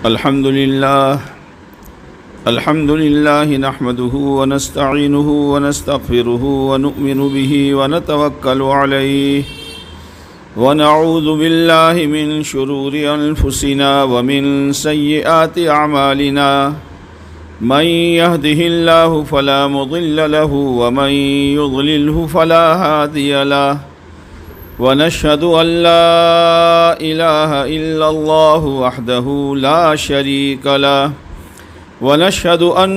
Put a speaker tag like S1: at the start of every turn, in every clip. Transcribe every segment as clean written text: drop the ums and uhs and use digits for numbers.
S1: الحمد لله نحمده ونستعينه ونستغفره ونؤمن به ونتوكل عليه ونعوذ بالله من شرور أنفسنا ومن سيئات أعمالنا من يهده الله فلا مضل له ومن يضلله فلا هادي له ونشهد أن لا إله إلا الله وحده لا شريك له ونشهد أن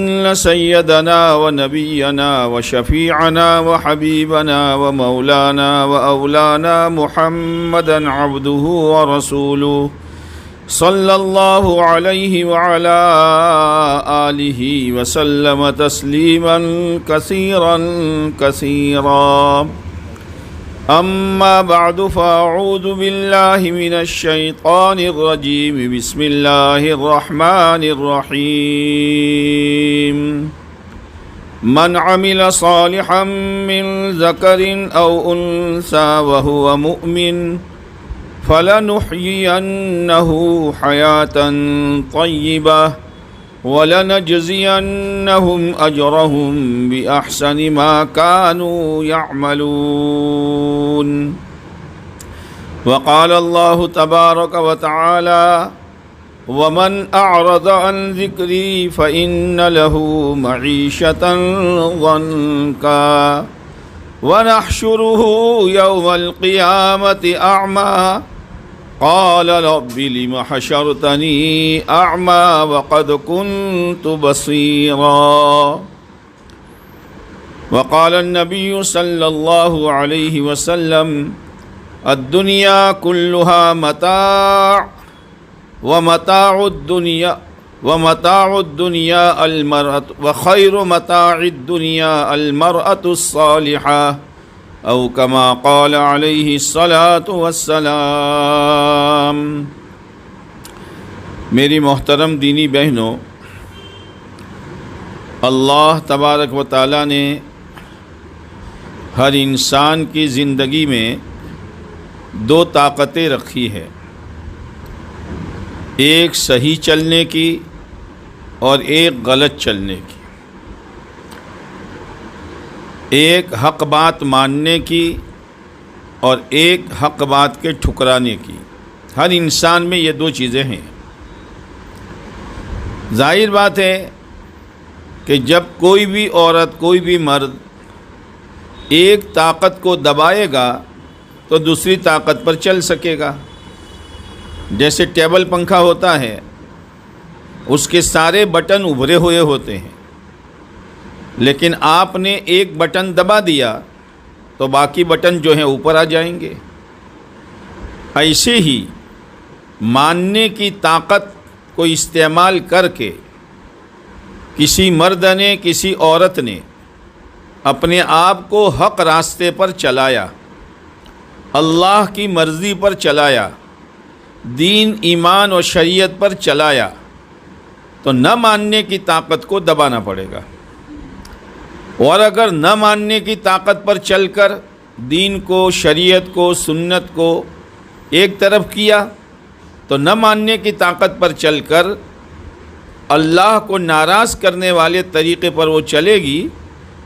S1: سيدنا ونبينا وشفيعنا وحبيبنا ومولانا وأولانا محمدا عبده ورسوله صلى الله عليه وعلى آله وسلم تسليما كثيرا كثيرا أما بعد فأعوذ بالله من الشيطان الرجيم بسم الله الرحمن الرحيم من عمل صالحا من ذكر أو أنثى وهو مؤمن فلنحيينه حياة طيبة وَلَنَجْزِيَنَّهُمْ أَجْرَهُمْ بِأَحْسَنِ مَا كَانُوا يَعْمَلُونَ وقال الله تبارك وتعالى ومن أعرض عن ذكري فإن له معيشة ضنكا ونحشره يوم القيامة أعمى قال رب لم حشرتني أعمى وقد كنت بصيرا وقال النبي صلى الله عليه وسلم الدنيا كلها متاع ومتاع الدنيا المرأة وخير متاع الدنيا المرأة الصالحة او کما قال علیہ الصلاۃ والسلام۔ میری محترم دینی بہنوں، اللہ تبارک و تعالیٰ نے ہر انسان کی زندگی میں دو طاقتیں رکھی ہے، ایک صحیح چلنے کی اور ایک غلط چلنے کی، ایک حق بات ماننے کی اور ایک حق بات کے ٹھکرانے کی۔ ہر انسان میں یہ دو چیزیں ہیں۔ ظاہر بات ہے کہ جب کوئی بھی عورت، کوئی بھی مرد ایک طاقت کو دبائے گا تو دوسری طاقت پر چل سکے گا۔ جیسے ٹیبل پنکھا ہوتا ہے، اس کے سارے بٹن ابھرے ہوئے ہوتے ہیں، لیکن آپ نے ایک بٹن دبا دیا تو باقی بٹن جو ہیں اوپر آ جائیں گے۔ ایسے ہی ماننے کی طاقت کو استعمال کر کے کسی مرد نے، کسی عورت نے اپنے آپ کو حق راستے پر چلایا، اللہ کی مرضی پر چلایا، دین، ایمان اور شریعت پر چلایا، تو نہ ماننے کی طاقت کو دبانا پڑے گا۔ اور اگر نہ ماننے کی طاقت پر چل کر دین کو، شریعت کو، سنت کو ایک طرف کیا تو نہ ماننے کی طاقت پر چل کر اللہ کو ناراض کرنے والے طریقے پر وہ چلے گی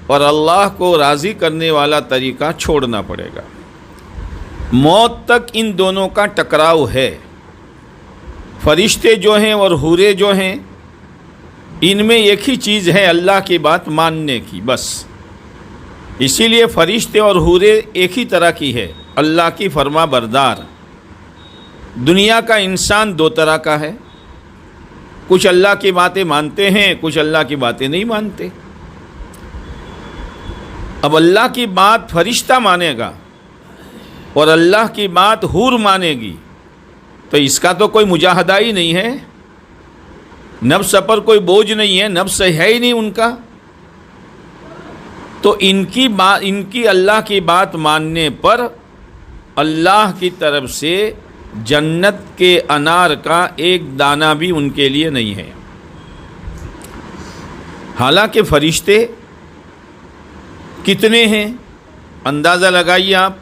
S1: اور اللہ کو راضی کرنے والا طریقہ چھوڑنا پڑے گا۔ موت تک ان دونوں کا ٹکراؤ ہے۔ فرشتے جو ہیں اور حورے جو ہیں، ان میں ایک ہی چیز ہے، اللہ کی بات ماننے کی، بس۔ اسی لیے فرشتے اور حورے ایک ہی طرح کی ہے، اللہ کی فرما بردار۔ دنیا کا انسان دو طرح کا ہے، کچھ اللہ کی باتیں مانتے ہیں، کچھ اللہ کی باتیں نہیں مانتے۔ اب اللہ کی بات فرشتہ مانے گا اور اللہ کی بات حور مانے گی تو اس کا تو کوئی مجاہدہ ہی نہیں ہے، نفس پر کوئی بوجھ نہیں ہے، نفس ہے ہی نہیں ان کا۔ تو ان کی اللہ کی بات ماننے پر اللہ کی طرف سے جنت کے انار کا ایک دانہ بھی ان کے لیے نہیں ہے۔ حالانکہ فرشتے کتنے ہیں اندازہ لگائیے آپ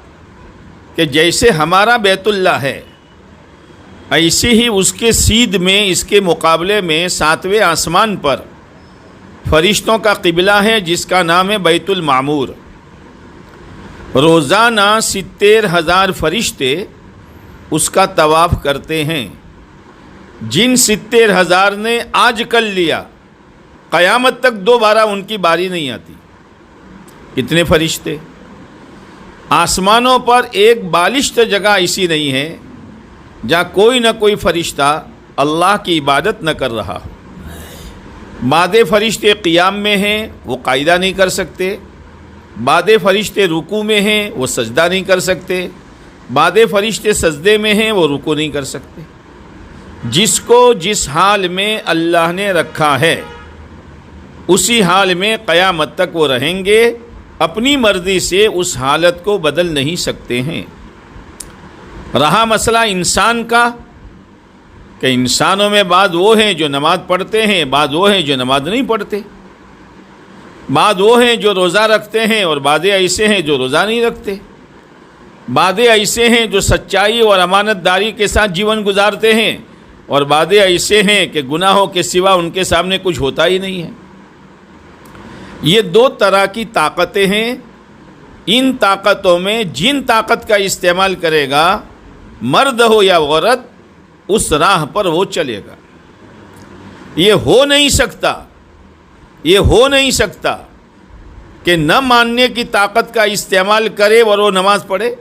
S1: کہ جیسے ہمارا بیت اللہ ہے ایسے ہی اس کے سیدھ میں، اس کے مقابلے میں 7ویں آسمان پر فرشتوں کا قبلہ ہے جس کا نام ہے بیت المعمور۔ روزانہ 70,000 فرشتے اس کا طواف کرتے ہیں۔ جن 70,000 نے آج کل لیا، قیامت تک دوبارہ ان کی باری نہیں آتی۔ کتنے فرشتے؟ آسمانوں پر ایک بالشت جگہ ایسی نہیں ہے جہاں کوئی نہ کوئی فرشتہ اللہ کی عبادت نہ کر رہا ہو۔ بعض فرشتے قیام میں ہیں، وہ قاعدہ نہیں کر سکتے۔ بعض فرشتے رکوع میں ہیں، وہ سجدہ نہیں کر سکتے۔ بعض فرشتے سجدے میں ہیں، وہ رکوع نہیں کر سکتے۔ جس کو جس حال میں اللہ نے رکھا ہے اسی حال میں قیامت تک وہ رہیں گے، اپنی مرضی سے اس حالت کو بدل نہیں سکتے ہیں۔ رہا مسئلہ انسان کا کہ انسانوں میں بعض وہ ہیں جو نماز پڑھتے ہیں، بعض وہ ہیں جو نماز نہیں پڑھتے، بعض وہ ہیں جو روزہ رکھتے ہیں اور بعض ایسے ہیں جو روزہ نہیں رکھتے، بعض ایسے ہیں جو سچائی اور امانت داری کے ساتھ جیون گزارتے ہیں اور بعض ایسے ہیں کہ گناہوں کے سوا ان کے سامنے کچھ ہوتا ہی نہیں ہے۔ یہ 2 طرح کی طاقتیں ہیں۔ ان طاقتوں میں جن طاقت کا استعمال کرے گا، مرد ہو یا عورت، اس راہ پر وہ چلے گا۔ یہ ہو نہیں سکتا کہ نہ ماننے کی طاقت کا استعمال کرے اور وہ نماز پڑھے،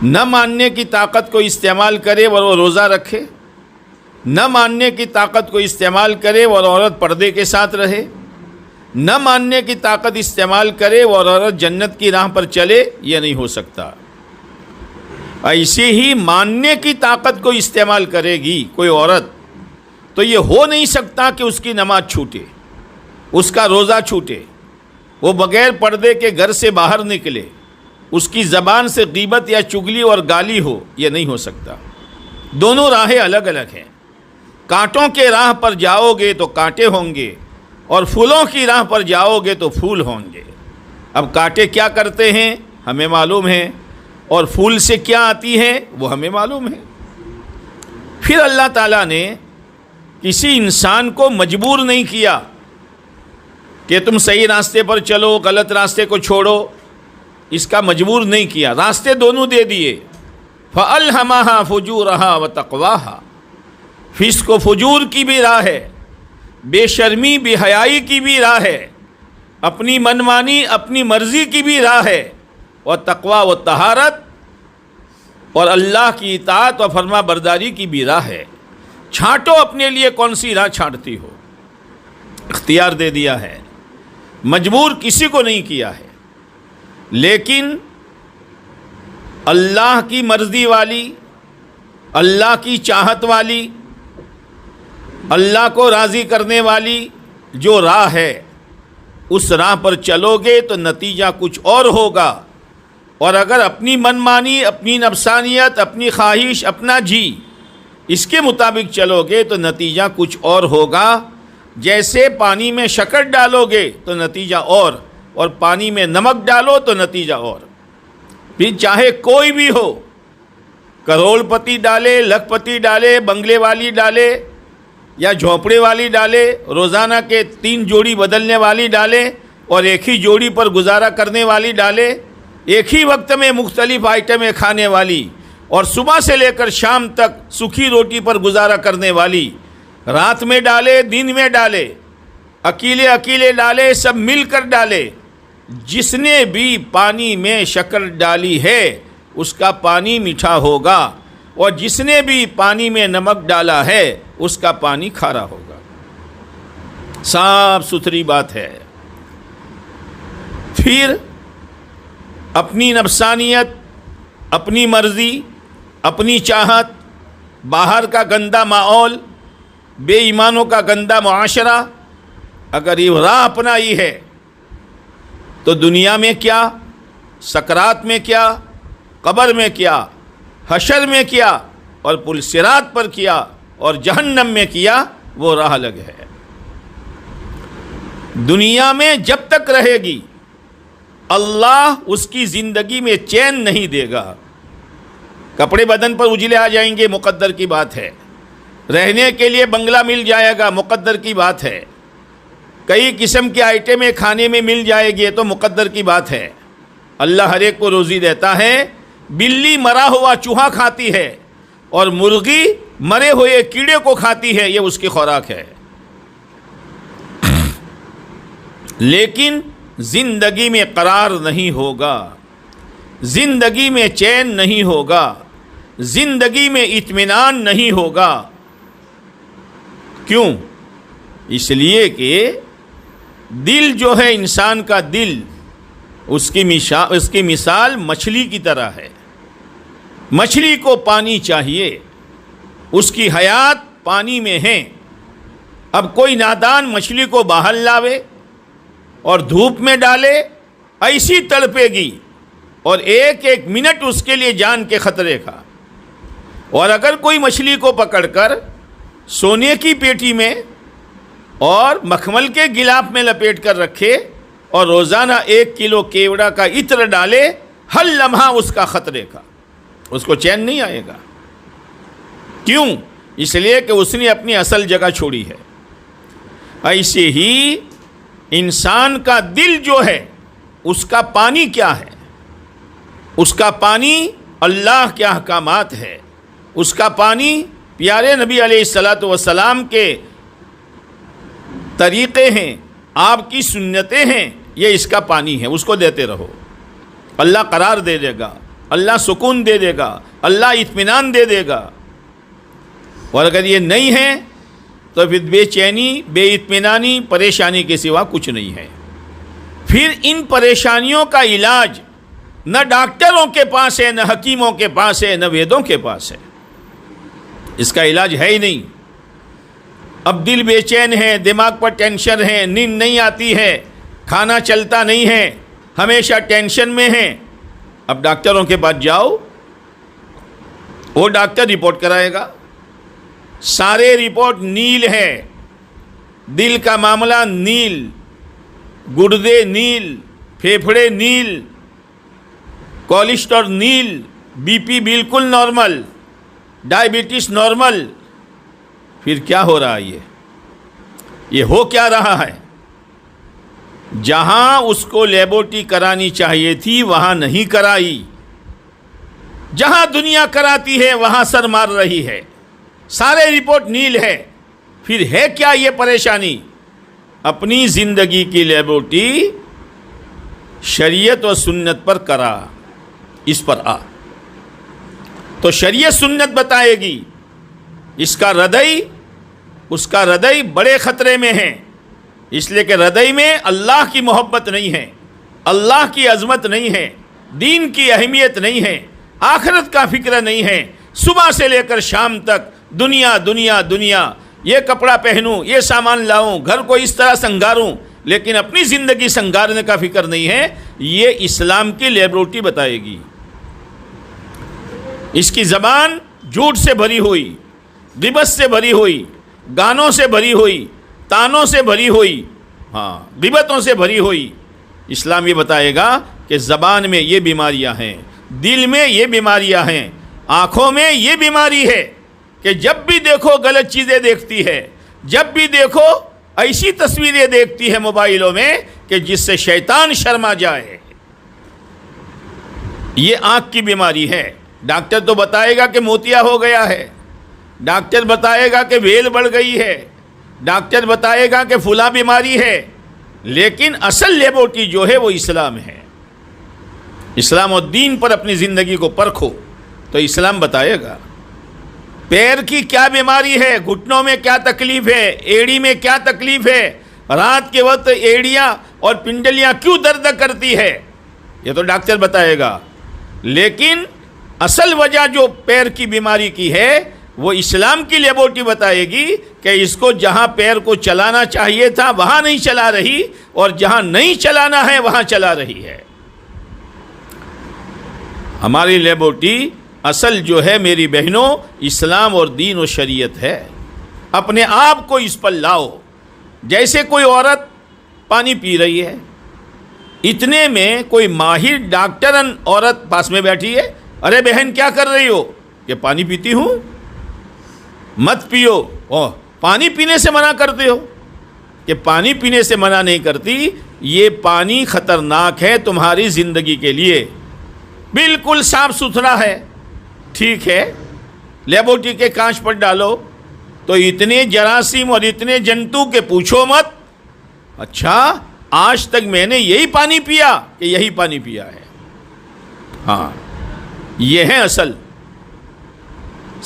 S1: نہ ماننے کی طاقت کو استعمال کرے اور وہ روزہ رکھے، نہ ماننے کی طاقت کو استعمال کرے اور عورت پردے کے ساتھ رہے، نہ ماننے کی طاقت استعمال کرے اور عورت جنت کی راہ پر چلے۔ یہ نہیں ہو سکتا۔ ایسے ہی ماننے کی طاقت کو استعمال کرے گی کوئی عورت تو یہ ہو نہیں سکتا کہ اس کی نماز چھوٹے، اس کا روزہ چھوٹے، وہ بغیر پردے کے گھر سے باہر نکلے، اس کی زبان سے غیبت یا چغلی اور گالی ہو۔ یہ نہیں ہو سکتا۔ دونوں راہیں الگ الگ ہیں۔ کانٹوں کے راہ پر جاؤ گے تو کانٹے ہوں گے اور پھولوں کی راہ پر جاؤ گے تو پھول ہوں گے۔ اب کانٹے کیا کرتے ہیں ہمیں معلوم ہے، اور پھول سے کیا آتی ہے وہ ہمیں معلوم ہے۔ پھر اللہ تعالیٰ نے کسی انسان کو مجبور نہیں کیا کہ تم صحیح راستے پر چلو، غلط راستے کو چھوڑو، اس کا مجبور نہیں کیا۔ راستے دونوں دے دیے۔ فَأَلْهَمَهَا فُجُورَهَا وَتَقْوَاهَا، فسق و فجور کی بھی راہ ہے، بے شرمی بے حیائی کی بھی راہ ہے، اپنی منمانی اپنی مرضی کی بھی راہ ہے، اور تقویٰ و طہارت اور اللہ کی اطاعت و فرما برداری کی بھی راہ ہے۔ چھانٹو اپنے لیے کون سی راہ چھانٹتی ہو، اختیار دے دیا ہے، مجبور کسی کو نہیں کیا ہے۔ لیکن اللہ کی مرضی والی، اللہ کی چاہت والی، اللہ کو راضی کرنے والی جو راہ ہے، اس راہ پر چلو گے تو نتیجہ کچھ اور ہوگا، اور اگر اپنی منمانی، اپنی نفسانیت، اپنی خواہش، اپنا جی، اس کے مطابق چلو گے تو نتیجہ کچھ اور ہوگا۔ جیسے پانی میں شکر ڈالو گے تو نتیجہ اور پانی میں نمک ڈالو تو نتیجہ اور۔ پھر چاہے کوئی بھی ہو، کروڑ پتی ڈالے، لکھ پتی ڈالے، بنگلے والی ڈالے یا جھونپڑے والی ڈالے، روزانہ کے 3 جوڑی بدلنے والی ڈالے اور ایک ہی جوڑی پر گزارا کرنے والی ڈالے، ایک ہی وقت میں مختلف آئٹمیں کھانے والی اور صبح سے لے کر شام تک سوکھی روٹی پر گزارا کرنے والی، رات میں ڈالے دن میں ڈالے، اکیلے ڈالے، سب مل کر ڈالے، جس نے بھی پانی میں شکر ڈالی ہے اس کا پانی میٹھا ہوگا، اور جس نے بھی پانی میں نمک ڈالا ہے اس کا پانی کھارا ہوگا۔ صاف ستھری بات ہے۔ پھر اپنی نفسانیت، اپنی مرضی، اپنی چاہت، باہر کا گندا ماحول، بے ایمانوں کا گندا معاشرہ، اگر یہ راہ اپنائی ہے تو دنیا میں کیا، سکرات میں کیا، قبر میں کیا، حشر میں کیا، اور پل صراط پر کیا، اور جہنم میں کیا، وہ راہ الگ ہے۔ دنیا میں جب تک رہے گی اللہ اس کی زندگی میں چین نہیں دے گا۔ کپڑے بدن پر اجلے آ جائیں گے، مقدر کی بات ہے. رہنے کے لیے بنگلہ مل جائے گا، مقدر کی بات ہے. کئی قسم کے آئٹمیں کھانے میں مل جائے گی، تو مقدر کی بات ہے. اللہ ہر ایک کو روزی دیتا ہے. بلی مرا ہوا چوہا کھاتی ہے اور مرغی مرے ہوئے کیڑے کو کھاتی ہے، یہ اس کی خوراک ہے. لیکن زندگی میں قرار نہیں ہوگا، زندگی میں چین نہیں ہوگا، زندگی میں اطمینان نہیں ہوگا. کیوں؟ اس لیے کہ دل جو ہے انسان کا دل، اس کی مثال مچھلی کی طرح ہے. مچھلی کو پانی چاہیے، اس کی حیات پانی میں ہے. اب کوئی نادان مچھلی کو باہر لاوے اور دھوپ میں ڈالے، ایسی تڑپے گی اور ایک ایک منٹ اس کے لیے جان کے خطرے کا. اور اگر کوئی مچھلی کو پکڑ کر سونے کی پیٹی میں اور مخمل کے گلاف میں لپیٹ کر رکھے اور روزانہ 1 کلو کیوڑا کا عطر ڈالے، ہر لمحہ اس کا خطرے کا، اس کو چین نہیں آئے گا. کیوں؟ اس لیے کہ اس نے اپنی اصل جگہ چھوڑی ہے. ایسے ہی انسان کا دل جو ہے، اس کا پانی کیا ہے؟ اس کا پانی اللہ کے احکامات ہے. اس کا پانی پیارے نبی علیہ السلام کے طریقے ہیں، آپ کی سنتیں ہیں. یہ اس کا پانی ہے، اس کو دیتے رہو. اللہ قرار دے دے گا، اللہ سکون دے دے گا، اللہ اطمینان دے دے گا. اور اگر یہ نہیں ہے تو پھر بے چینی، بے اطمینانی، پریشانی کے سوا کچھ نہیں ہے. پھر ان پریشانیوں کا علاج نہ ڈاکٹروں کے پاس ہے، نہ حکیموں کے پاس ہے، نہ ویدوں کے پاس ہے. اس کا علاج ہے ہی نہیں. اب دل بے چین ہے، دماغ پر ٹینشن ہے، نیند نہیں آتی ہے، کھانا چلتا نہیں ہے، ہمیشہ ٹینشن میں ہے. اب ڈاکٹروں کے پاس جاؤ، وہ ڈاکٹر رپورٹ کرائے گا، سارے رپورٹ نیل ہے. دل کا معاملہ نیل، گردے نیل، پھیپھڑے نیل، کولیسٹرول نیل، بی پی بالکل نارمل، ڈائبٹیس نارمل. پھر کیا ہو رہا ہے؟ یہ ہو کیا رہا ہے؟ جہاں اس کو لیبورٹری کرانی چاہیے تھی وہاں نہیں کرائی، جہاں دنیا کراتی ہے وہاں سر مار رہی ہے. سارے رپورٹ نیل ہے. پھر ہے کیا یہ پریشانی؟ اپنی زندگی کی لیبورٹری شریعت و سنت پر کرا، اس پر آ تو شریعت سنت بتائے گی. اس کا ہردے بڑے خطرے میں ہے. اس لیے کہ ہردے میں اللہ کی محبت نہیں ہے، اللہ کی عظمت نہیں ہے، دین کی اہمیت نہیں ہے، آخرت کا فکر نہیں ہے. صبح سے لے کر شام تک دنیا دنیا دنیا، یہ کپڑا پہنوں، یہ سامان لاؤں، گھر کو اس طرح سنگاروں، لیکن اپنی زندگی سنگارنے کا فکر نہیں ہے. یہ اسلام کی لیبورٹری بتائے گی. اس کی زبان جھوٹ سے بھری ہوئی، غیبت سے بھری ہوئی، گانوں سے بھری ہوئی، تانوں سے بھری ہوئی، غیبتوں سے بھری ہوئی. اسلام یہ بتائے گا کہ زبان میں یہ بیماریاں ہیں، دل میں یہ بیماریاں ہیں، آنکھوں میں یہ بیماری ہے کہ جب بھی دیکھو غلط چیزیں دیکھتی ہے، جب بھی دیکھو ایسی تصویریں دیکھتی ہے موبائلوں میں کہ جس سے شیطان شرما جائے. یہ آنکھ کی بیماری ہے. ڈاکٹر تو بتائے گا کہ موتیا ہو گیا ہے، ڈاکٹر بتائے گا کہ ویل بڑھ گئی ہے، ڈاکٹر بتائے گا کہ فلاں بیماری ہے، لیکن اصل لیبورٹری جو ہے وہ اسلام ہے. اسلام و دین پر اپنی زندگی کو پرکھو تو اسلام بتائے گا. پیر کی کیا بیماری ہے، گھٹنوں میں کیا تکلیف ہے، ایڑی میں کیا تکلیف ہے، رات کے وقت ایڑیاں اور پنڈلیاں کیوں درد کرتی ہے، یہ تو ڈاکٹر بتائے گا. لیکن اصل وجہ جو پیر کی بیماری کی ہے وہ اسلام کی لیبورٹری بتائے گی کہ اس کو جہاں پیر کو چلانا چاہیے تھا وہاں نہیں چلا رہی، اور جہاں نہیں چلانا ہے وہاں چلا رہی ہے. ہماری لیبورٹری اصل جو ہے میری بہنوں اسلام اور دین و شریعت ہے. اپنے آپ کو اس پر لاؤ. جیسے کوئی عورت پانی پی رہی ہے، اتنے میں کوئی ماہر ڈاکٹرن عورت پاس میں بیٹھی ہے، ارے بہن کیا کر رہی ہو؟ کہ پانی پیتی ہوں۔ مت پیو، پانی پینے سے منع کرتے ہو؟ کہ پانی پینے سے منع نہیں کرتی، یہ پانی خطرناک ہے تمہاری زندگی کے لیے، بالکل صاف ستھرا ہے، ٹھیک ہے، لیبورٹری کے کانچ پر ڈالو تو اتنے جراثیم اور اتنے جنتو کے پوچھو مت۔ اچھا، آج تک میں نے یہی پانی پیا کہ یہی پانی پیا ہے؟ ہاں، یہ ہے اصل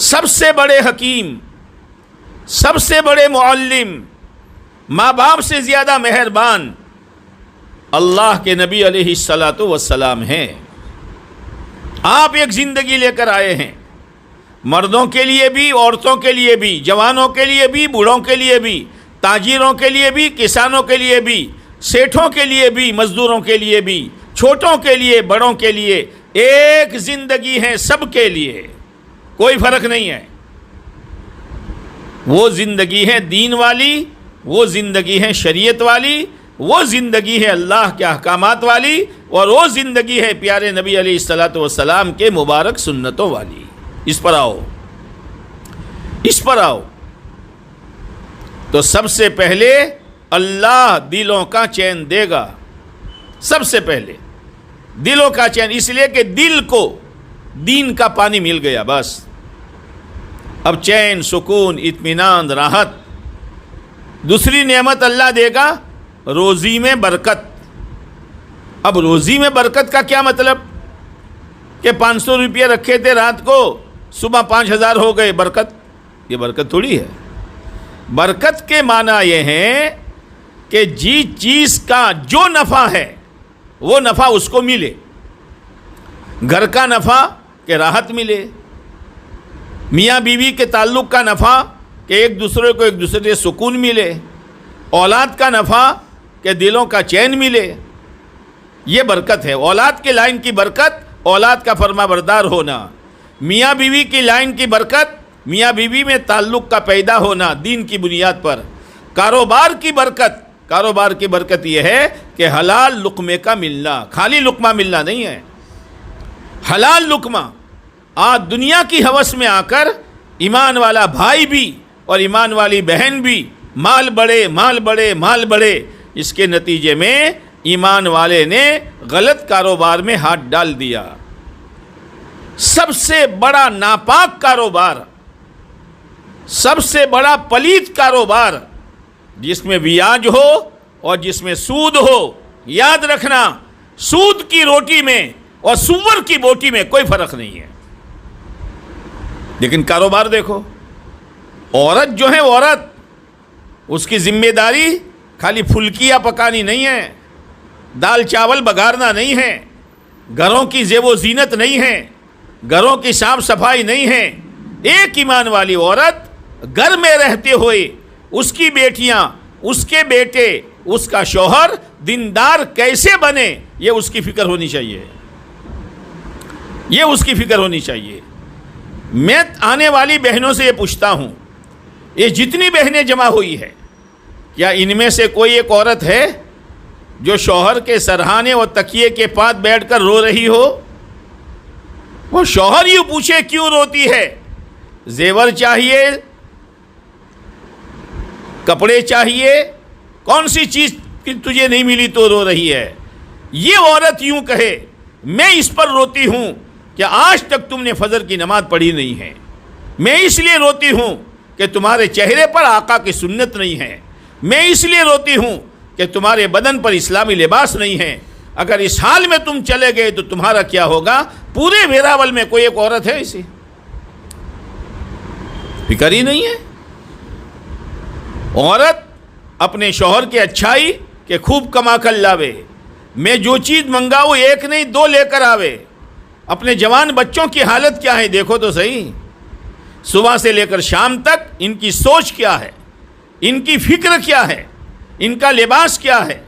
S1: سب سے بڑے حکیم، سب سے بڑے معلم، ماں باپ سے زیادہ مہربان اللہ کے نبی علیہ الصلاۃ والسلام ہیں۔ آپ ایک زندگی لے کر آئے ہیں، مردوں کے لیے بھی، عورتوں کے لیے بھی، جوانوں کے لیے بھی، بوڑھوں کے لیے بھی، تاجروں کے لیے بھی، کسانوں کے لیے بھی، سیٹھوں کے لیے بھی، مزدوروں کے لیے بھی، چھوٹوں کے لیے، بڑوں کے لیے، ایک زندگی ہے سب کے لیے، کوئی فرق نہیں ہے۔ وہ زندگی ہے دین والی، وہ زندگی ہے شریعت والی، وہ زندگی ہے اللہ کے احکامات والی، اور وہ زندگی ہے پیارے نبی علیہ الصلاۃ والسلام کے مبارک سنتوں والی۔ اس پر آؤ، اس پر آؤ۔ تو سب سے پہلے اللہ دلوں کا چین دے گا، سب سے پہلے دلوں کا چین، اس لیے کہ دل کو دین کا پانی مل گیا، بس اب چین، سکون، اطمینان، راحت۔ دوسری نعمت اللہ دے گا روزی میں برکت۔ اب روزی میں برکت کا کیا مطلب؟ کہ 500 روپیہ رکھے تھے رات کو، صبح 5000 ہو گئے، برکت؟ یہ برکت تھوڑی ہے۔ برکت کے معنی یہ ہے کہ جس چیز کا جو نفع ہے وہ نفع اس کو ملے۔ گھر کا نفع کہ راحت ملے، میاں بیوی کے تعلق کا نفع کہ ایک دوسرے کو ایک دوسرے سے سکون ملے، اولاد کا نفع کہ دلوں کا چین ملے، یہ برکت ہے۔ اولاد کے لائن کی برکت، اولاد کا فرما بردار ہونا۔ میاں بیوی کی لائن کی برکت، میاں بیوی میں تعلق کا پیدا ہونا دین کی بنیاد پر۔ کاروبار کی برکت، کاروبار کی برکت یہ ہے کہ حلال لقمے کا ملنا، خالی لقمہ ملنا نہیں ہے، حلال لقمہ۔ آج دنیا کی ہوس میں آ کر ایمان والا بھائی بھی اور ایمان والی بہن بھی مال بڑھے، مال بڑھے، مال بڑھے، اس کے نتیجے میں ایمان والے نے غلط کاروبار میں ہاتھ ڈال دیا۔ سب سے بڑا ناپاک کاروبار، سب سے بڑا پلیت کاروبار جس میں بیاج ہو اور جس میں سود ہو، یاد رکھنا سود کی روٹی میں اور سور کی بوٹی میں کوئی فرق نہیں ہے۔ لیکن کاروبار دیکھو، عورت جو ہے عورت، اس کی ذمہ داری خالی پھلکیاں پکانی نہیں ہے، دال چاول بگارنا نہیں ہے، گھروں کی زیب و زینت نہیں ہے، گھروں کی صاف صفائی نہیں ہے۔ ایک ایمان والی عورت گھر میں رہتے ہوئے اس کی بیٹیاں، اس کے بیٹے، اس کا شوہر دیندار کیسے بنے، یہ اس کی فکر ہونی چاہیے، یہ اس کی فکر ہونی چاہیے۔ میں آنے والی بہنوں سے یہ پوچھتا ہوں، یہ جتنی بہنیں جمع ہوئی ہے، کیا ان میں سے کوئی ایک عورت ہے جو شوہر کے سرہانے اور تکیے کے پاس بیٹھ کر رو رہی ہو؟ وہ شوہر یوں پوچھے کیوں روتی ہے؟ زیور چاہیے، کپڑے چاہیے، کون سی چیز تجھے نہیں ملی تو رو رہی ہے؟ یہ عورت یوں کہے میں اس پر روتی ہوں کہ آج تک تم نے فجر کی نماز پڑھی نہیں ہے، میں اس لیے روتی ہوں کہ تمہارے چہرے پر آقا کی سنت نہیں ہے، میں اس لیے روتی ہوں کہ تمہارے بدن پر اسلامی لباس نہیں ہے۔ اگر اس حال میں تم چلے گئے تو تمہارا کیا ہوگا؟ پورے ویراول میں کوئی ایک عورت ہے اسے فکر ہی نہیں ہے۔ عورت اپنے شوہر کی اچھائی کہ خوب کما کر لاوے، میں جو چیز منگاؤں ایک نہیں دو لے کر آوے۔ اپنے جوان بچوں کی حالت کیا ہے دیکھو تو صحیح، صبح سے لے کر شام تک ان کی سوچ کیا ہے، ان کی فکر کیا ہے، ان کا لباس کیا ہے،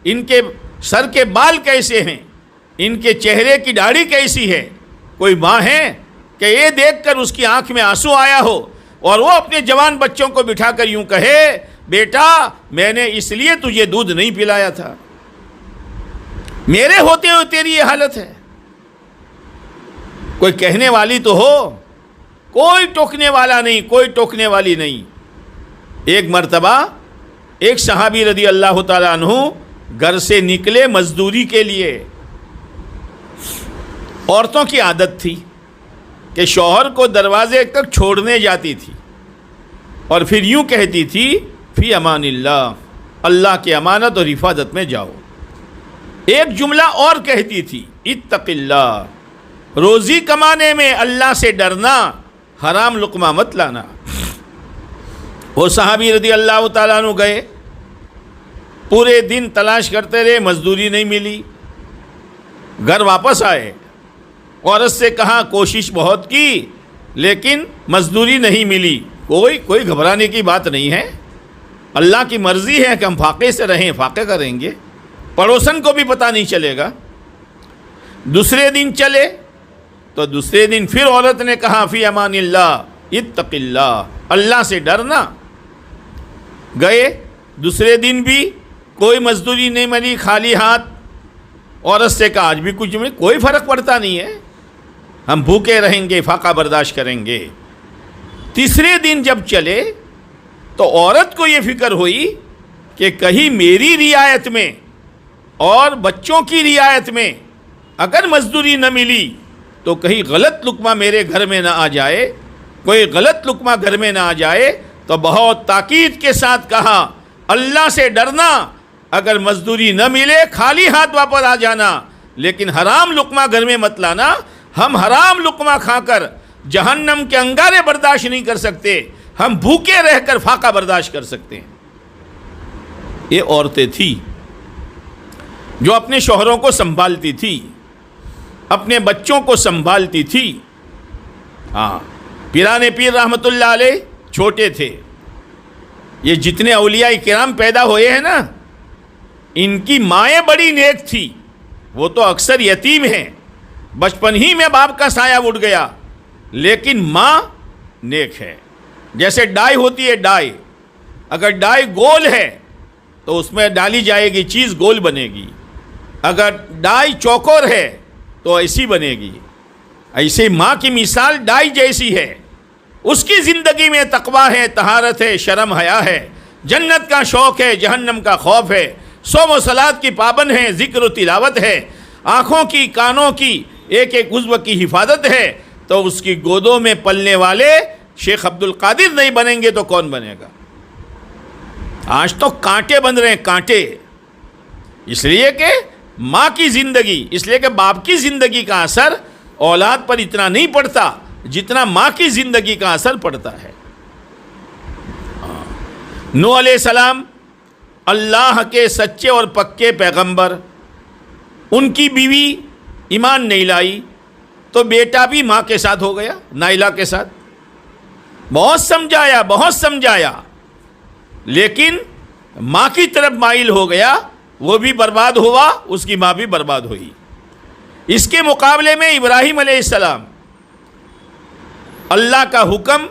S1: ان کے سر کے بال کیسے ہیں، ان کے چہرے کی داڑھی کیسی ہے۔ کوئی ماں ہے کہ یہ دیکھ کر اس کی آنکھ میں آنسو آیا ہو اور وہ اپنے جوان بچوں کو بٹھا کر یوں کہے بیٹا میں نے اس لیے تجھے دودھ نہیں پلایا تھا، میرے ہوتے ہوئے تیری یہ حالت ہے۔ کوئی کہنے والی تو ہو، کوئی ٹوکنے والا نہیں، کوئی ٹوکنے والی نہیں۔ ایک مرتبہ ایک صحابی رضی اللہ تعالیٰ عنہ گھر سے نکلے مزدوری کے لیے۔ عورتوں کی عادت تھی کہ شوہر کو دروازے تک چھوڑنے جاتی تھی اور پھر یوں کہتی تھی فی امان اللہ، اللہ کی امانت اور حفاظت میں جاؤ۔ ایک جملہ اور کہتی تھی اتق اللہ، روزی کمانے میں اللہ سے ڈرنا، حرام لقمہ مت لانا۔ وہ صحابی رضی اللہ تعالیٰ عنہ گئے، پورے دن تلاش کرتے رہے، مزدوری نہیں ملی، گھر واپس آئے، عورت سے کہا کوشش بہت کی لیکن مزدوری نہیں ملی۔ کوئی گھبرانے کی بات نہیں ہے، اللہ کی مرضی ہے کہ ہم فاقے سے رہیں، فاقے کریں گے، پڑوسن کو بھی پتہ نہیں چلے گا۔ دوسرے دن چلے تو دوسرے دن پھر عورت نے کہا فی امان اللہ اتق اللہ، اللہ سے ڈرنا۔ گئے دوسرے دن بھی کوئی مزدوری نہیں ملی، خالی ہاتھ۔ عورت سے کہا آج بھی کچھ نہیں، کوئی فرق پڑتا نہیں ہے، ہم بھوکے رہیں گے، فاقہ برداشت کریں گے۔ تیسرے دن جب چلے تو عورت کو یہ فکر ہوئی کہ کہیں میری رعایت میں اور بچوں کی رعایت میں اگر مزدوری نہ ملی تو کہیں غلط لقمہ میرے گھر میں نہ آ جائے، کوئی غلط لقمہ گھر میں نہ آ جائے، تو بہت تاکید کے ساتھ کہا اللہ سے ڈرنا، اگر مزدوری نہ ملے خالی ہاتھ واپس آ جانا، لیکن حرام لقمہ گھر میں مت لانا۔ ہم حرام لقمہ کھا کر جہنم کے انگارے برداشت نہیں کر سکتے، ہم بھوکے رہ کر فاقہ برداشت کر سکتے ہیں۔ یہ عورتیں تھیں جو اپنے شوہروں کو سنبھالتی تھی، اپنے بچوں کو سنبھالتی تھی۔ ہاں، پیران پیر رحمۃ اللہ علیہ چھوٹے تھے۔ یہ جتنے اولیاء کرام پیدا ہوئے ہیں نا، ان کی مائیں بڑی نیک تھی، وہ تو اکثر یتیم ہیں، بچپن ہی میں باپ کا سایہ اٹھ گیا، لیکن ماں نیک ہے۔ جیسے ڈائی ہوتی ہے، ڈائی اگر ڈائی گول ہے تو اس میں ڈالی جائے گی چیز گول بنے گی، اگر ڈائی چوکور ہے تو ایسی بنے گی۔ ایسے ماں کی مثال ڈائی جیسی ہے، اس کی زندگی میں تقویٰ ہے، طہارت ہے، شرم حیا ہے، جنت کا شوق ہے، جہنم کا خوف ہے، صوم و صلات کی پابند ہے، ذکر و تلاوت ہے، آنکھوں کی کانوں کی ایک ایک عضو کی حفاظت ہے، تو اس کی گودوں میں پلنے والے شیخ عبد القادر نہیں بنیں گے تو کون بنے گا؟ آج تو کانٹے بن رہے ہیں، کانٹے، اس لیے کہ ماں کی زندگی، اس لیے کہ باپ کی زندگی کا اثر اولاد پر اتنا نہیں پڑتا جتنا ماں کی زندگی کا اثر پڑتا ہے۔ نوح علیہ السلام اللہ کے سچے اور پکے پیغمبر، ان کی بیوی ایمان نہیں لائی تو بیٹا بھی ماں کے ساتھ ہو گیا، نائلہ کے ساتھ۔ بہت سمجھایا لیکن ماں کی طرف مائل ہو گیا، وہ بھی برباد ہوا، اس کی ماں بھی برباد ہوئی۔ اس کے مقابلے میں ابراہیم علیہ السلام، اللہ کا حکم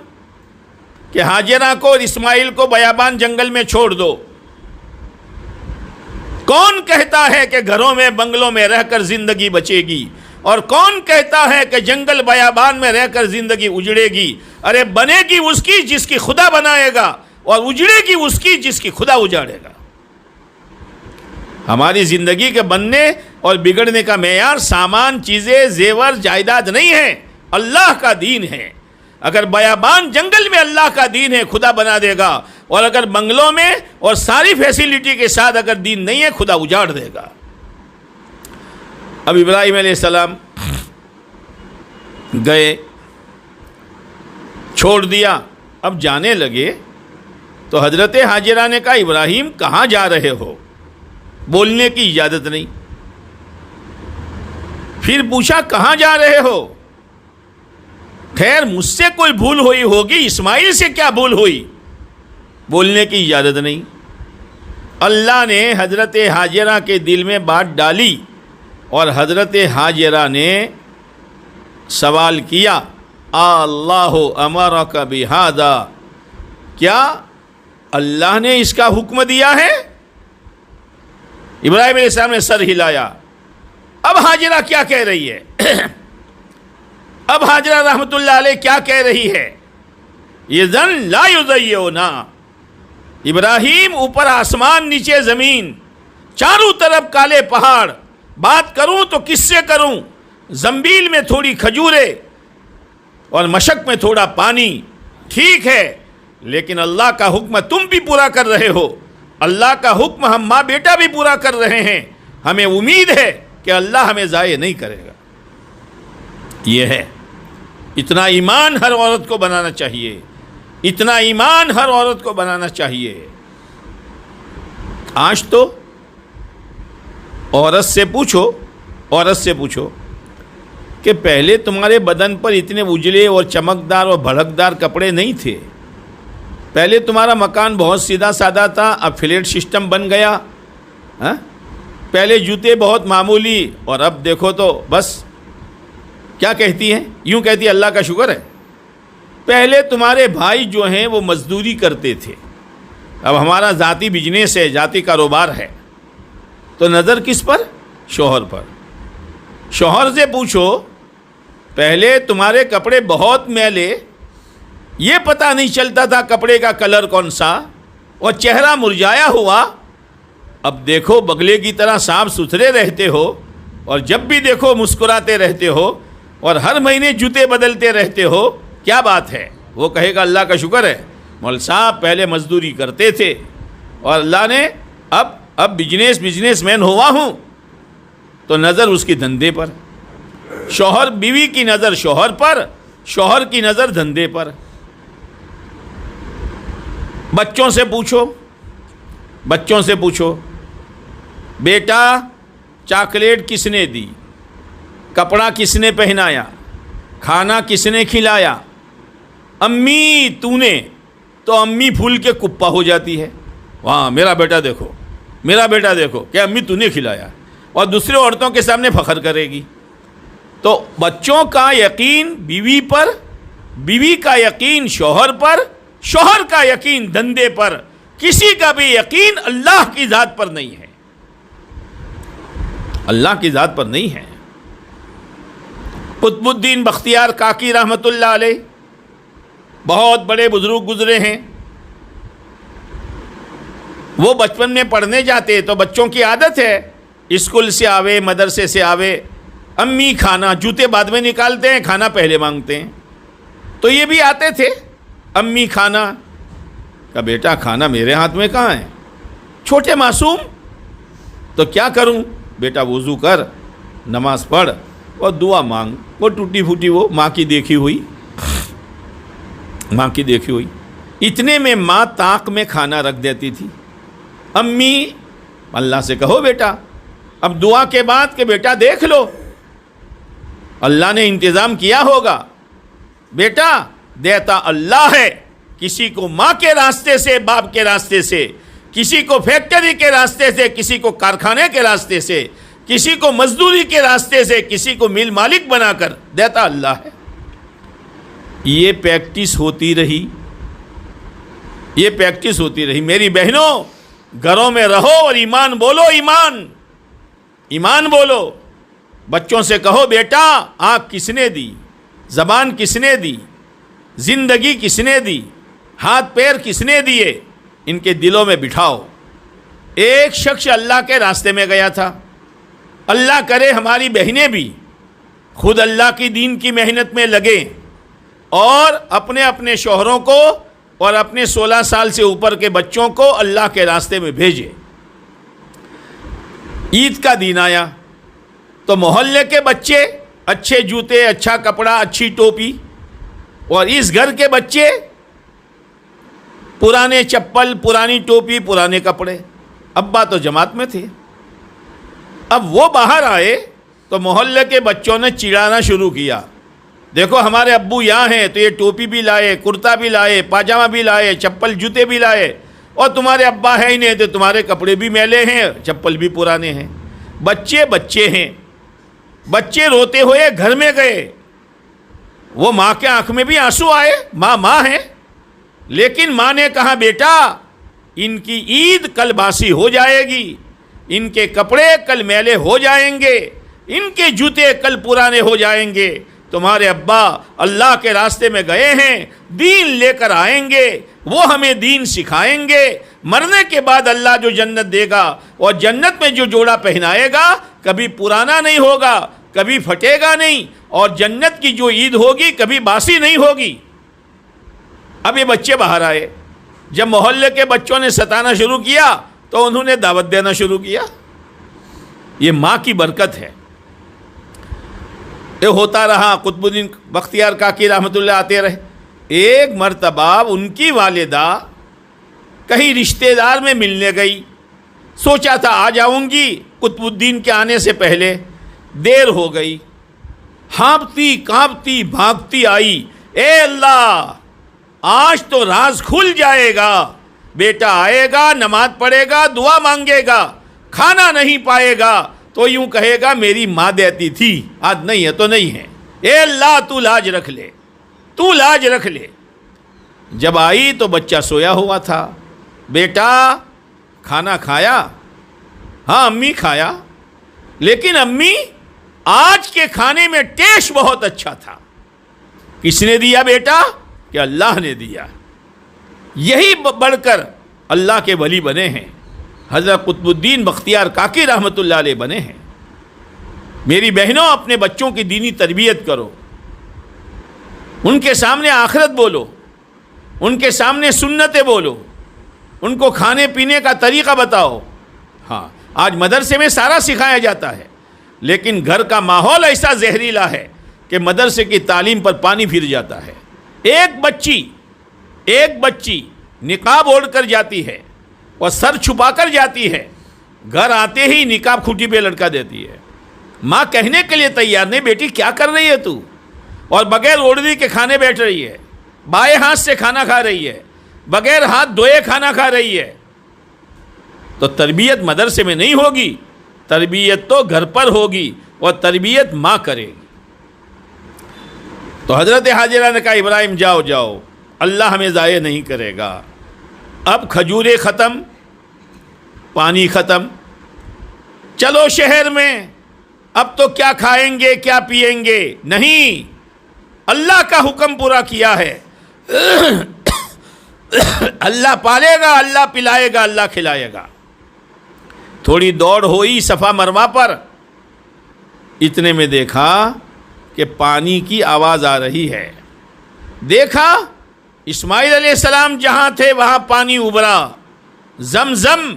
S1: کہ ہاجرہ کو اور اسماعیل کو بیابان جنگل میں چھوڑ دو۔ کون کہتا ہے کہ گھروں میں بنگلوں میں رہ کر زندگی بچے گی، اور کون کہتا ہے کہ جنگل بیابان میں رہ کر زندگی اجڑے گی؟ ارے بنے گی اس کی جس کی خدا بنائے گا، اور اجڑے گی اس کی جس کی خدا اجاڑے گا۔ ہماری زندگی کے بننے اور بگڑنے کا معیار سامان، چیزیں، زیور، جائیداد نہیں ہے، اللہ کا دین ہے۔ اگر بیابان جنگل میں اللہ کا دین ہے، خدا بنا دے گا، اور اگر بنگلوں میں اور ساری فیسیلیٹی کے ساتھ اگر دین نہیں ہے، خدا اجاڑ دے گا۔ اب ابراہیم علیہ السلام گئے، چھوڑ دیا، اب جانے لگے تو حضرت ہاجرہ نے کہا ابراہیم کہاں جا رہے ہو؟ بولنے کی اجازت نہیں۔ پھر پوچھا کہاں جا رہے ہو؟ خیر مجھ سے کوئی بھول ہوئی ہوگی، اسماعیل سے کیا بھول ہوئی؟ بولنے کی اجازت نہیں۔ اللہ نے حضرت ہاجرہ کے دل میں بات ڈالی، اور حضرت ہاجرہ نے سوال کیا اللہ امرک بہذا، کیا اللہ نے اس کا حکم دیا ہے؟ ابراہیم علیہ السلام نے سر ہلایا۔ اب ہاجرہ کیا کہہ رہی ہے؟ اب حاجرہ رحمۃ اللہ علیہ کیا کہہ رہی ہے؟ یہ زن لا یضیعنا، ابراہیم اوپر آسمان نیچے زمین، چاروں طرف کالے پہاڑ، بات کروں تو کس سے کروں؟ زنبیل میں تھوڑی کھجورے اور مشک میں تھوڑا پانی، ٹھیک ہے، لیکن اللہ کا حکم تم بھی پورا کر رہے ہو، اللہ کا حکم ہم ماں بیٹا بھی پورا کر رہے ہیں، ہمیں امید ہے کہ اللہ ہمیں ضائع نہیں کرے گا۔ یہ ہے، اتنا ایمان ہر عورت کو بنانا چاہیے، اتنا ایمان ہر عورت کو بنانا چاہیے۔ آج تو عورت سے پوچھو کہ پہلے تمہارے بدن پر اتنے اجلے اور چمکدار اور بھڑکدار کپڑے نہیں تھے، پہلے تمہارا مکان بہت سیدھا سادہ تھا، اب فلیٹ سسٹم بن گیا، پہلے جوتے بہت معمولی، اور اب دیکھو تو بس کیا کہتی ہیں؟ یوں کہتی ہے اللہ کا شکر ہے، پہلے تمہارے بھائی جو ہیں وہ مزدوری کرتے تھے، اب ہمارا ذاتی بزنس ہے، ذاتی کاروبار ہے، تو نظر کس پر؟ شوہر پر۔ شوہر سے پوچھو، پہلے تمہارے کپڑے بہت میلے، یہ پتہ نہیں چلتا تھا کپڑے کا کلر کون سا، اور چہرہ مرجھایا ہوا، اب دیکھو بگلے کی طرح صاف ستھرے رہتے ہو، اور جب بھی دیکھو مسکراتے رہتے ہو، اور ہر مہینے جوتے بدلتے رہتے ہو، کیا بات ہے؟ وہ کہے گا اللہ کا شکر ہے، مول صاحب پہلے مزدوری کرتے تھے اور اللہ نے اب بزنس مین ہوا ہوں، تو نظر اس کی دھندے پر، شوہر بیوی کی نظر شوہر پر، شوہر کی نظر دھندے پر۔ بچوں سے پوچھو بیٹا چاکلیٹ کس نے دی، کپڑا کس نے پہنایا، کھانا کس نے کھلایا؟ امی تو نے، تو امی پھول کے کپا ہو جاتی ہے، وہاں میرا بیٹا دیکھو کہ امی تو نے کھلایا، اور دوسرے عورتوں کے سامنے فخر کرے گی۔ تو بچوں کا یقین بیوی پر، بیوی کا یقین شوہر پر، شوہر کا یقین دھندے پر، کسی کا بھی یقین اللہ کی ذات پر نہیں ہے، اللہ کی ذات پر نہیں ہے۔ قطب الدین بختیار کاکی رحمۃ اللہ علیہ، بہت بڑے بزرگ گزرے ہیں، وہ بچپن میں پڑھنے جاتے تو بچوں کی عادت ہے، اسکول سے آوے مدرسے سے آوے، امی کھانا، جوتے بعد میں نکالتے ہیں، کھانا پہلے مانگتے ہیں، تو یہ بھی آتے تھے، امی کھانا، کہ بیٹا کھانا میرے ہاتھ میں کہاں ہے، چھوٹے معصوم، تو کیا کروں؟ بیٹا وضو کر، نماز پڑھ اور دعا مانگ، وہ ٹوٹی پھوٹی وہ ماں کی دیکھی ہوئی، اتنے میں ماں طاق میں کھانا رکھ دیتی تھی، امی اللہ سے کہو بیٹا، اب دعا کے بعد کہ بیٹا دیکھ لو اللہ نے انتظام کیا ہوگا، بیٹا دیتا اللہ ہے، کسی کو ماں کے راستے سے، باپ کے راستے سے، کسی کو فیکٹری کے راستے سے، کسی کو کارخانے کے راستے سے، کسی کو مزدوری کے راستے سے، کسی کو مل مالک بنا کر دیتا اللہ ہے۔ یہ پریکٹس ہوتی رہی میری بہنوں، گھروں میں رہو اور ایمان بولو، ایمان بولو، بچوں سے کہو بیٹا آنکھ کس نے دی، زبان کس نے دی، زندگی کس نے دی، ہاتھ پیر کس نے دیے، ان کے دلوں میں بٹھاؤ۔ ایک شخص اللہ کے راستے میں گیا تھا، اللہ کرے ہماری بہنیں بھی خود اللہ کی دین کی محنت میں لگیں اور اپنے شوہروں کو اور اپنے 16 سال سے اوپر کے بچوں کو اللہ کے راستے میں بھیجیں۔ عید کا دن آیا تو محلے کے بچے اچھے جوتے، اچھا کپڑا، اچھی ٹوپی، اور اس گھر کے بچے پرانے چپل، پرانی ٹوپی، پرانے کپڑے۔ ابا تو جماعت میں تھے، اب وہ باہر آئے تو محلے کے بچوں نے چڑھانا شروع کیا، دیکھو ہمارے ابو یہاں ہیں تو یہ ٹوپی بھی لائے، کرتا بھی لائے، پاجامہ بھی لائے، چپل جوتے بھی لائے، اور تمہارے ابا ہے ہی نہیں تو تمہارے کپڑے بھی میلے ہیں، چپل بھی پرانے ہیں۔ بچے ہیں، بچے روتے ہوئے گھر میں گئے، وہ ماں کے آنکھ میں بھی آنسو آئے، ماں ہے، لیکن ماں نے کہا بیٹا ان کی عید کل باسی ہو جائے گی، ان کے کپڑے کل میلے ہو جائیں گے، ان کے جوتے کل پرانے ہو جائیں گے، تمہارے ابا اللہ کے راستے میں گئے ہیں, دین لے کر آئیں گے, وہ ہمیں دین سکھائیں گے. مرنے کے بعد اللہ جو جنت دے گا اور جنت میں جو جوڑا پہنائے گا کبھی پرانا نہیں ہوگا, کبھی پھٹے گا نہیں, اور جنت کی جو عید ہوگی کبھی باسی نہیں ہوگی. اب یہ بچے باہر آئے, جب محلے کے بچوں نے ستانا شروع کیا تو انہوں نے دعوت دینا شروع کیا. یہ ماں کی برکت ہے. یہ ہوتا رہا. قطب الدین بختیار کاکی رحمۃ اللہ آتے رہے. ایک مرتبہ ان کی والدہ کہیں رشتہ دار میں ملنے گئی, سوچا تھا آ جاؤں گی قطب الدین کے آنے سے پہلے, دیر ہو گئی. ہانپتی کانپتی بھاگتی آئی, اے اللہ آج تو راز کھل جائے گا, بیٹا آئے گا, نماز پڑھے گا, دعا مانگے گا, کھانا نہیں پائے گا تو یوں کہے گا میری ماں دیتی تھی, آج نہیں ہے تو نہیں ہے. اے اللہ تو لاج رکھ لے, تو لاج رکھ لے. جب آئی تو بچہ سویا ہوا تھا. بیٹا کھانا کھایا؟ ہاں امی کھایا. لیکن امی آج کے کھانے میں ٹیسٹ بہت اچھا تھا. کس نے دیا بیٹا؟ کہ اللہ نے دیا. یہی بڑھ کر اللہ کے ولی بنے ہیں. حضرت قطب الدین بختیار کاکی رحمۃ اللہ علیہ بنے ہیں. میری بہنوں, اپنے بچوں کی دینی تربیت کرو, ان کے سامنے آخرت بولو, ان کے سامنے سنتیں بولو, ان کو کھانے پینے کا طریقہ بتاؤ. ہاں آج مدرسے میں سارا سکھایا جاتا ہے, لیکن گھر کا ماحول ایسا زہریلا ہے کہ مدرسے کی تعلیم پر پانی پھر جاتا ہے. ایک بچی نقاب اوڑھ کر جاتی ہے اور سر چھپا کر جاتی ہے, گھر آتے ہی نقاب کھوٹی پہ لٹکا دیتی ہے. ماں کہنے کے لیے تیار نہیں, بیٹی کیا کر رہی ہے تو, اور بغیر اوڑھنی کے کھانے بیٹھ رہی ہے, بائیں ہاتھ سے کھانا کھا رہی ہے, بغیر ہاتھ دھوئے کھانا کھا رہی ہے. تو تربیت مدرسے میں نہیں ہوگی, تربیت تو گھر پر ہوگی, اور تربیت ماں کرے گی. تو حضرت حاجرہ نے کہا ابراہیم جاؤ جاؤ, اللہ ہمیں ضائع نہیں کرے گا. اب کھجوریں ختم, پانی ختم, چلو شہر میں, اب تو کیا کھائیں گے کیا پیئیں گے؟ نہیں, اللہ کا حکم پورا کیا ہے. اللہ پالے گا, اللہ پلائے گا, اللہ کھلائے گا. تھوڑی دوڑ ہوئی صفا مروا پر, اتنے میں دیکھا کہ پانی کی آواز آ رہی ہے. دیکھا اسماعیل علیہ السلام جہاں تھے وہاں پانی ابھرا, زمزم,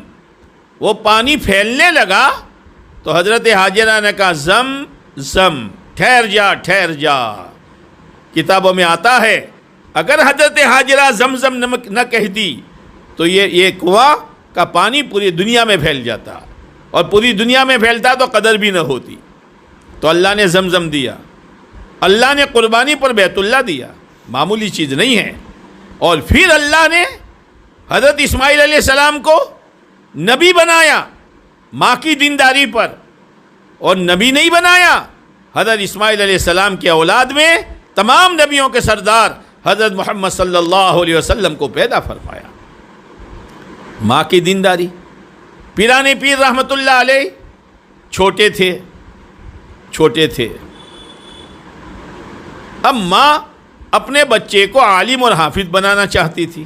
S1: وہ پانی پھیلنے لگا. تو حضرت حاجرہ نے کہا زم, ٹھہر جا ٹھہر جا. کتابوں میں آتا ہے اگر حضرت حاجرہ زمزم نہ کہتی تو یہ کنواں کا پانی پوری دنیا میں پھیل جاتا, اور پوری دنیا میں پھیلتا تو قدر بھی نہ ہوتی. تو اللہ نے زمزم دیا, اللہ نے قربانی پر بیت اللہ دیا, معمولی چیز نہیں ہے. اور پھر اللہ نے حضرت اسماعیل علیہ السلام کو نبی بنایا ماں کی دینداری پر, اور نبی نہیں بنایا, حضرت اسماعیل علیہ السلام کی اولاد میں تمام نبیوں کے سردار حضرت محمد صلی اللہ علیہ وسلم کو پیدا فرمایا. ماں کی دینداری. پیرانے پیر رحمۃ اللہ علیہ چھوٹے تھے. اب ماں اپنے بچے کو عالم اور حافظ بنانا چاہتی تھی.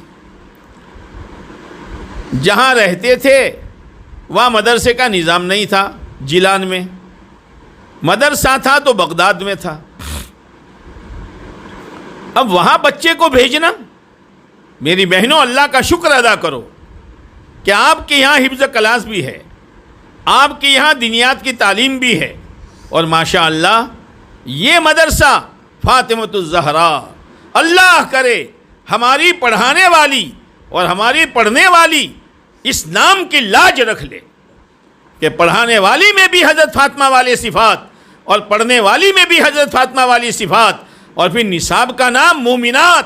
S1: جہاں رہتے تھے وہاں مدرسے کا نظام نہیں تھا. جیلان میں مدرسہ تھا تو بغداد میں تھا. اب وہاں بچے کو بھیجنا, میری بہنوں اللہ کا شکر ادا کرو کہ آپ کے یہاں حفظ کلاس بھی ہے, آپ کے یہاں دینیات کی تعلیم بھی ہے. اور ماشاء اللہ یہ مدرسہ فاطمۃ الزہرا, اللہ کرے ہماری پڑھانے والی اور ہماری پڑھنے والی اس نام کی لاج رکھ لے کہ پڑھانے والی میں بھی حضرت فاطمہ والے صفات اور پڑھنے والی میں بھی حضرت فاطمہ والی صفات. اور پھر نصاب کا نام مومنات,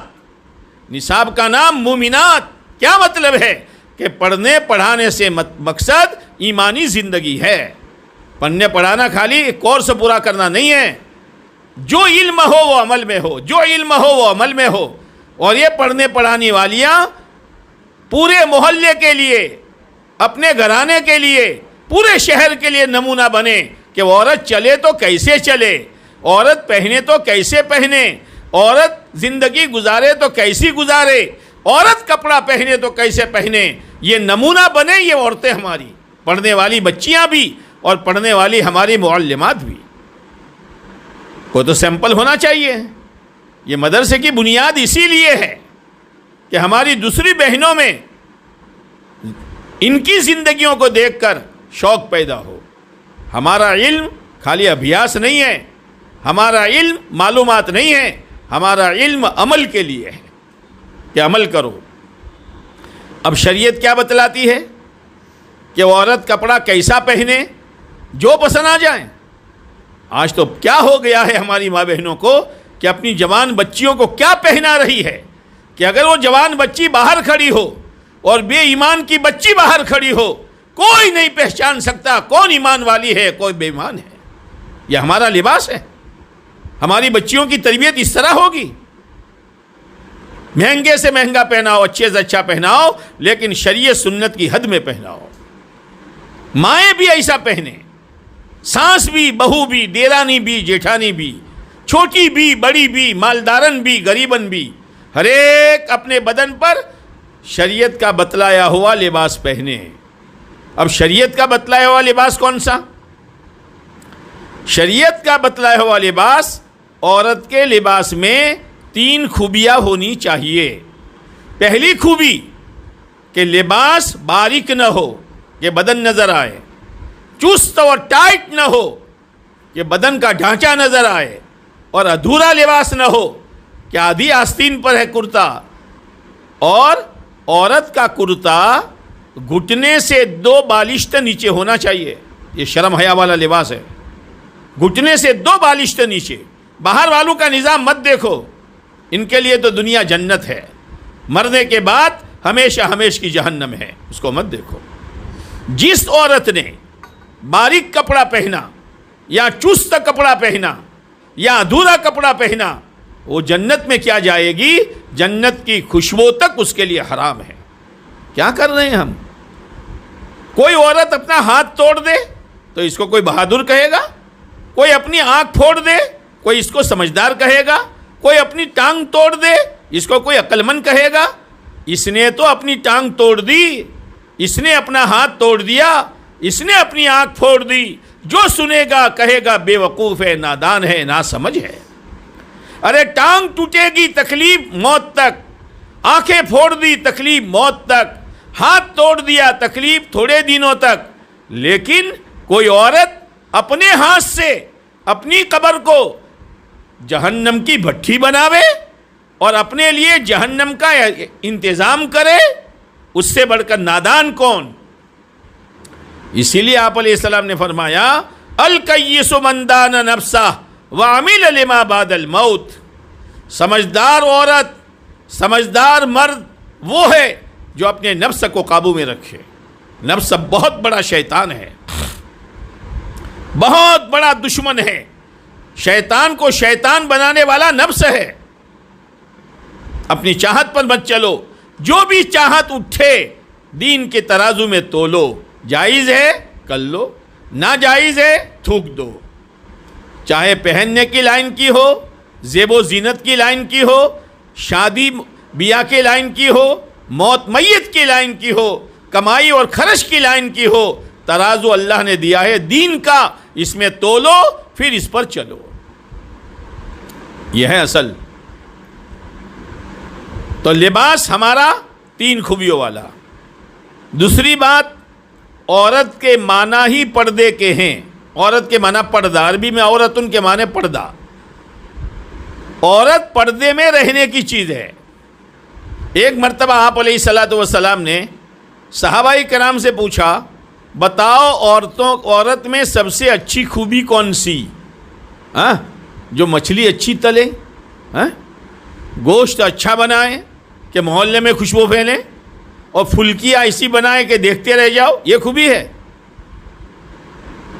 S1: نصاب کا نام مومنات. کیا مطلب ہے کہ پڑھنے پڑھانے سے مقصد ایمانی زندگی ہے. پڑھنے پڑھانا خالی ایک کورس پورا کرنا نہیں ہے. جو علم ہو وہ عمل میں ہو, جو علم ہو وہ عمل میں ہو. اور یہ پڑھنے پڑھانے والیاں پورے محلے کے لیے, اپنے گھرانے کے لیے, پورے شہر کے لیے نمونہ بنے کہ وہ عورت چلے تو کیسے چلے, عورت پہنے تو کیسے پہنے، عورت زندگی گزارے تو کیسی گزارے، عورت کپڑا پہنے تو کیسے پہنے، یہ نمونہ بنے یہ عورتیں ہماری، پڑھنے والی بچیاں بھی اور پڑھنے والی ہماری معلمات بھی. کوئی تو سیمپل ہونا چاہیے. یہ مدرسے کی بنیاد اسی لیے ہے کہ ہماری دوسری بہنوں میں ان کی زندگیوں کو دیکھ کر شوق پیدا ہو. ہمارا علم خالی ابھیاس نہیں ہے، ہمارا علم معلومات نہیں ہے، ہمارا علم عمل کے لیے ہے کہ عمل کرو. اب شریعت کیا بتلاتی ہے کہ وہ عورت کپڑا کیسا پہنے، جو پسند آ جائیں. آج تو کیا ہو گیا ہے ہماری ماں بہنوں کو کہ اپنی جوان بچیوں کو کیا پہنا رہی ہے کہ اگر وہ جوان بچی باہر کھڑی ہو اور بے ایمان کی بچی باہر کھڑی ہو، کوئی نہیں پہچان سکتا کون ایمان والی ہے کوئی بے ایمان ہے. یہ ہمارا لباس ہے. ہماری بچیوں کی تربیت اس طرح ہوگی. مہنگے سے مہنگا پہناؤ، اچھے سے اچھا پہناؤ، لیکن شریعت سنت کی حد میں پہناؤ. مائیں بھی ایسا پہنے، ساس بھی، بہو بھی، دیرانی بھی، جیٹھانی بھی، چھوٹی بھی، بڑی بھی، مالدارن بھی، غریبن بھی، ہر ایک اپنے بدن پر شریعت کا بتلایا ہوا لباس پہنے. اب شریعت کا بتلایا ہوا لباس کون سا؟ شریعت کا بتلایا ہوا لباس، عورت کے لباس میں 3 خوبیاں ہونی چاہیے. پہلی خوبی کہ لباس باریک نہ ہو کہ بدن نظر آئے، چست اور ٹائٹ نہ ہو کہ بدن کا ڈھانچہ نظر آئے، اور ادھورا لباس نہ ہو کہ آدھی آستین پر ہے کرتا، اور عورت کا کرتا گھٹنے سے 2 بالشت نیچے ہونا چاہیے. یہ شرم حیا والا لباس ہے. گھٹنے سے 2 بالشت نیچے. باہر والوں کا نظام مت دیکھو، ان کے لیے تو دنیا جنت ہے، مرنے کے بعد ہمیشہ ہمیش کی جہنم ہے، اس کو مت دیکھو. جس عورت نے باریک کپڑا پہنا یا چست کپڑا پہنا یا ادھورا کپڑا پہنا، وہ جنت میں کیا جائے گی؟ جنت کی خوشبو تک اس کے لیے حرام ہے. کیا کر رہے ہیں ہم؟ کوئی عورت اپنا ہاتھ توڑ دے تو اس کو کوئی بہادر کہے گا، کوئی اپنی آنکھ پھوڑ دے کوئی اس کو سمجھدار کہے گا، کوئی اپنی ٹانگ توڑ دے اس کو کوئی عقل مند کہے گا. اس نے تو اپنی ٹانگ توڑ دی، اس نے اپنا ہاتھ توڑ دیا، اس نے اپنی آنکھ پھوڑ دی. جو سنے گا کہے گا بے وقوف ہے، نادان ہے، ناسمجھ ہے. ارے ٹانگ ٹوٹے گی تکلیف موت تک، آنکھیں پھوڑ دی تکلیف موت تک، ہاتھ توڑ دیا تکلیف تھوڑے دنوں تک. لیکن کوئی عورت اپنے ہاتھ سے اپنی قبر کو جہنم کی بھٹی بناوے اور اپنے لیے جہنم کا انتظام کرے، اس سے بڑھ کر نادان کون؟ اسی لیے آپ علیہ السلام نے فرمایا الکیس من دان نفسہ وعمل لما بعد الموت. سمجھدار عورت، سمجھدار مرد وہ ہے جو اپنے نفس کو قابو میں رکھے. نفس بہت بڑا شیطان ہے، بہت بڑا دشمن ہے. شیطان کو شیطان بنانے والا نفس ہے. اپنی چاہت پر مت چلو، جو بھی چاہت اٹھے دین کے ترازو میں تولو. جائز ہے کر لو، ناجائز ہے تھوک دو. چاہے پہننے کی لائن کی ہو، زیب و زینت کی لائن کی ہو، شادی بیاہ کی لائن کی ہو، موت میت کی لائن کی ہو، کمائی اور خرچ کی لائن کی ہو، ترازو اللہ نے دیا ہے دین کا، اس میں تولو پھر اس پر چلو. یہ ہے اصل. تو لباس ہمارا 3 خوبیوں والا. دوسری بات، عورت کے معنی ہی پردے کے ہیں. عورت کے معنی پردہ، عربی میں عورتن کے معنی پردہ. عورت پردے میں رہنے کی چیز ہے. ایک مرتبہ آپ علیہ الصلوۃ والسلام نے صحابہ کرام سے پوچھا بتاؤ عورت میں سب سے اچھی خوبی کون سی؟ جو مچھلی اچھی تلے، گوشت اچھا بنائے کہ محلے میں خوشبو پھیلے، اور پھلکیاں ایسی بنائے کہ دیکھتے رہ جاؤ، یہ خوبی ہے؟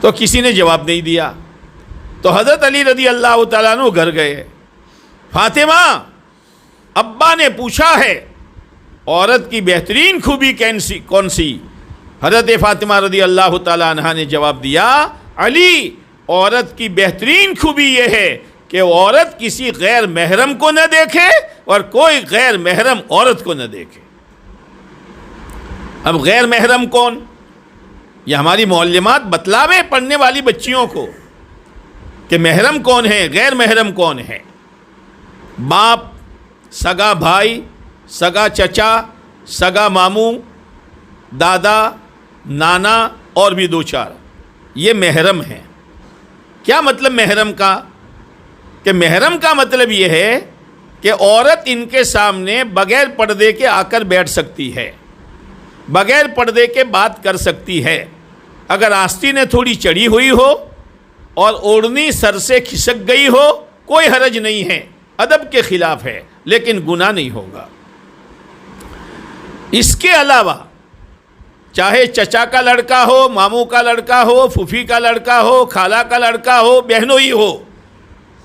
S1: تو کسی نے جواب نہیں دیا. تو حضرت علی رضی اللہ تعالیٰ عنہ گھر گئے. فاطمہ، ابا نے پوچھا ہے عورت کی بہترین خوبی کون سی؟ حضرت فاطمہ رضی اللہ تعالیٰ عنہ نے جواب دیا علی عورت کی بہترین خوبی یہ ہے کہ عورت کسی غیر محرم کو نہ دیکھے اور کوئی غیر محرم عورت کو نہ دیکھے۔ اب غیر محرم کون؟ یہ ہماری معلمات بتلاویں پڑھنے والی بچیوں کو کہ محرم کون ہے، غیر محرم کون ہے۔ باپ، سگا بھائی، سگا چچا، سگا ماموں، دادا، نانا اور بھی دو چار، یہ محرم ہے۔ کیا مطلب محرم کا؟ کہ محرم کا مطلب یہ ہے کہ عورت ان کے سامنے بغیر پردے کے آ کر بیٹھ سکتی ہے، بغیر پردے کے بات کر سکتی ہے۔ اگر آستینیں تھوڑی چڑھی ہوئی ہو اور اوڑھنی سر سے کھسک گئی ہو کوئی حرج نہیں ہے، ادب کے خلاف ہے لیکن گناہ نہیں ہوگا۔ اس کے علاوہ چاہے چچا کا لڑکا ہو، ماموں کا لڑکا ہو، پھوپھی کا لڑکا ہو، خالہ کا لڑکا ہو، بہنوئی ہو،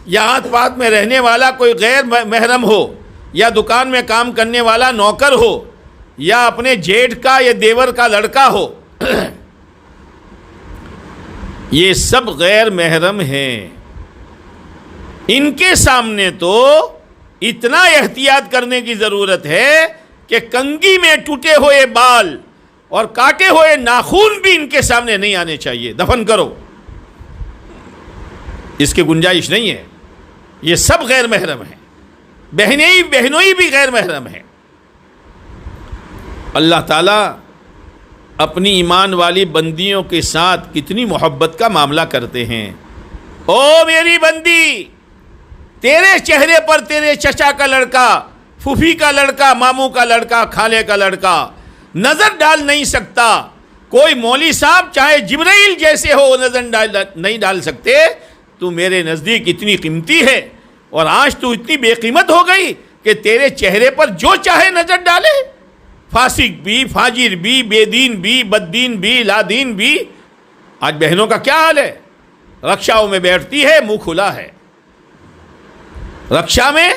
S1: یا ہاتھ پات میں رہنے والا کوئی غیر محرم ہو، یا دکان میں کام کرنے والا نوکر ہو، یا اپنے جیٹھ کا یا دیور کا لڑکا ہو، یہ سب غیر محرم ہیں۔ ان کے سامنے تو اتنا احتیاط کرنے کی ضرورت ہے کہ کنگھی میں ٹوٹے ہوئے بال اور کاٹے ہوئے ناخون بھی ان کے سامنے نہیں آنے چاہیے، دفن کرو، اس کی گنجائش نہیں ہے۔ یہ سب غیر محرم ہیں، بہنوئی بھی غیر محرم ہیں۔ اللہ تعالیٰ اپنی ایمان والی بندیوں کے ساتھ کتنی محبت کا معاملہ کرتے ہیں۔ او میری بندی، تیرے چہرے پر تیرے چچا کا لڑکا، پھوپھی کا لڑکا، ماموں کا لڑکا، خالے کا لڑکا نظر ڈال نہیں سکتا۔ کوئی مولوی صاحب چاہے جبرائیل جیسے ہو نظر نہیں ڈال سکتے۔ تو میرے نزدیک اتنی قیمتی ہے، اور آج تو اتنی بے قیمت ہو گئی کہ تیرے چہرے پر جو چاہے نظر ڈالے، فاسق بھی، فاجر بھی، بے دین بھی، بد دین بھی، لا دین بھی۔ آج بہنوں کا کیا حال ہے؟ رکشاؤں میں بیٹھتی ہے، منہ کھلا ہے، رکشا میں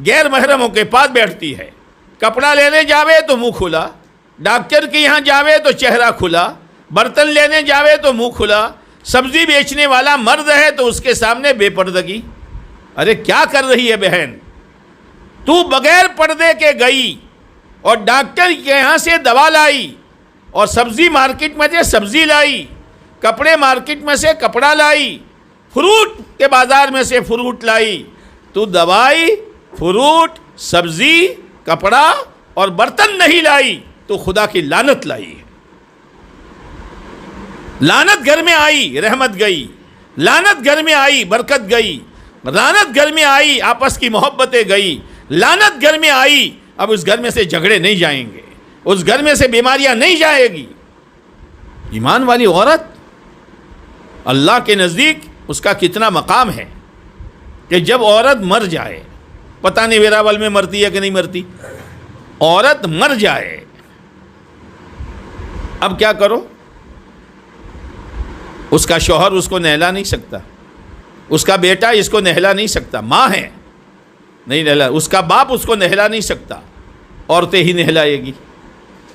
S1: غیر محرموں کے پاس بیٹھتی ہے، کپڑا لینے جاوے تو منہ کھلا، ڈاکٹر کے یہاں جاوے تو چہرہ کھلا، برتن لینے جاوے تو منہ کھلا، سبزی بیچنے والا مرد ہے تو اس کے سامنے بے پردگی۔ ارے کیا کر رہی ہے بہن؟ تو بغیر پردے کے گئی اور ڈاکٹر کے یہاں سے دوا لائی، اور سبزی مارکیٹ میں سے سبزی لائی، کپڑے مارکیٹ میں سے کپڑا لائی، فروٹ کے بازار میں سے فروٹ لائی۔ تو دوائی، فروٹ، سبزی، کپڑا اور برتن نہیں لائی تو خدا کی لعنت لائی۔ لعنت گھر میں آئی، رحمت گئی، لعنت گھر میں آئی، برکت گئی، لعنت گھر میں آئی، آپس کی محبتیں گئی، لعنت گھر میں آئی۔ اب اس گھر میں سے جھگڑے نہیں جائیں گے، اس گھر میں سے بیماریاں نہیں جائے گی۔ ایمان والی عورت اللہ کے نزدیک اس کا کتنا مقام ہے کہ جب عورت مر جائے، پتہ نہیں ویراول میں مرتی ہے کہ نہیں مرتی، عورت مر جائے، اب کیا کرو؟ اس کا شوہر اس کو نہلا نہیں سکتا، اس کا بیٹا اس کو نہلا نہیں سکتا، ماں ہے نہیں نہلا، اس کا باپ اس کو نہلا نہیں سکتا، عورتیں ہی نہلائے گی۔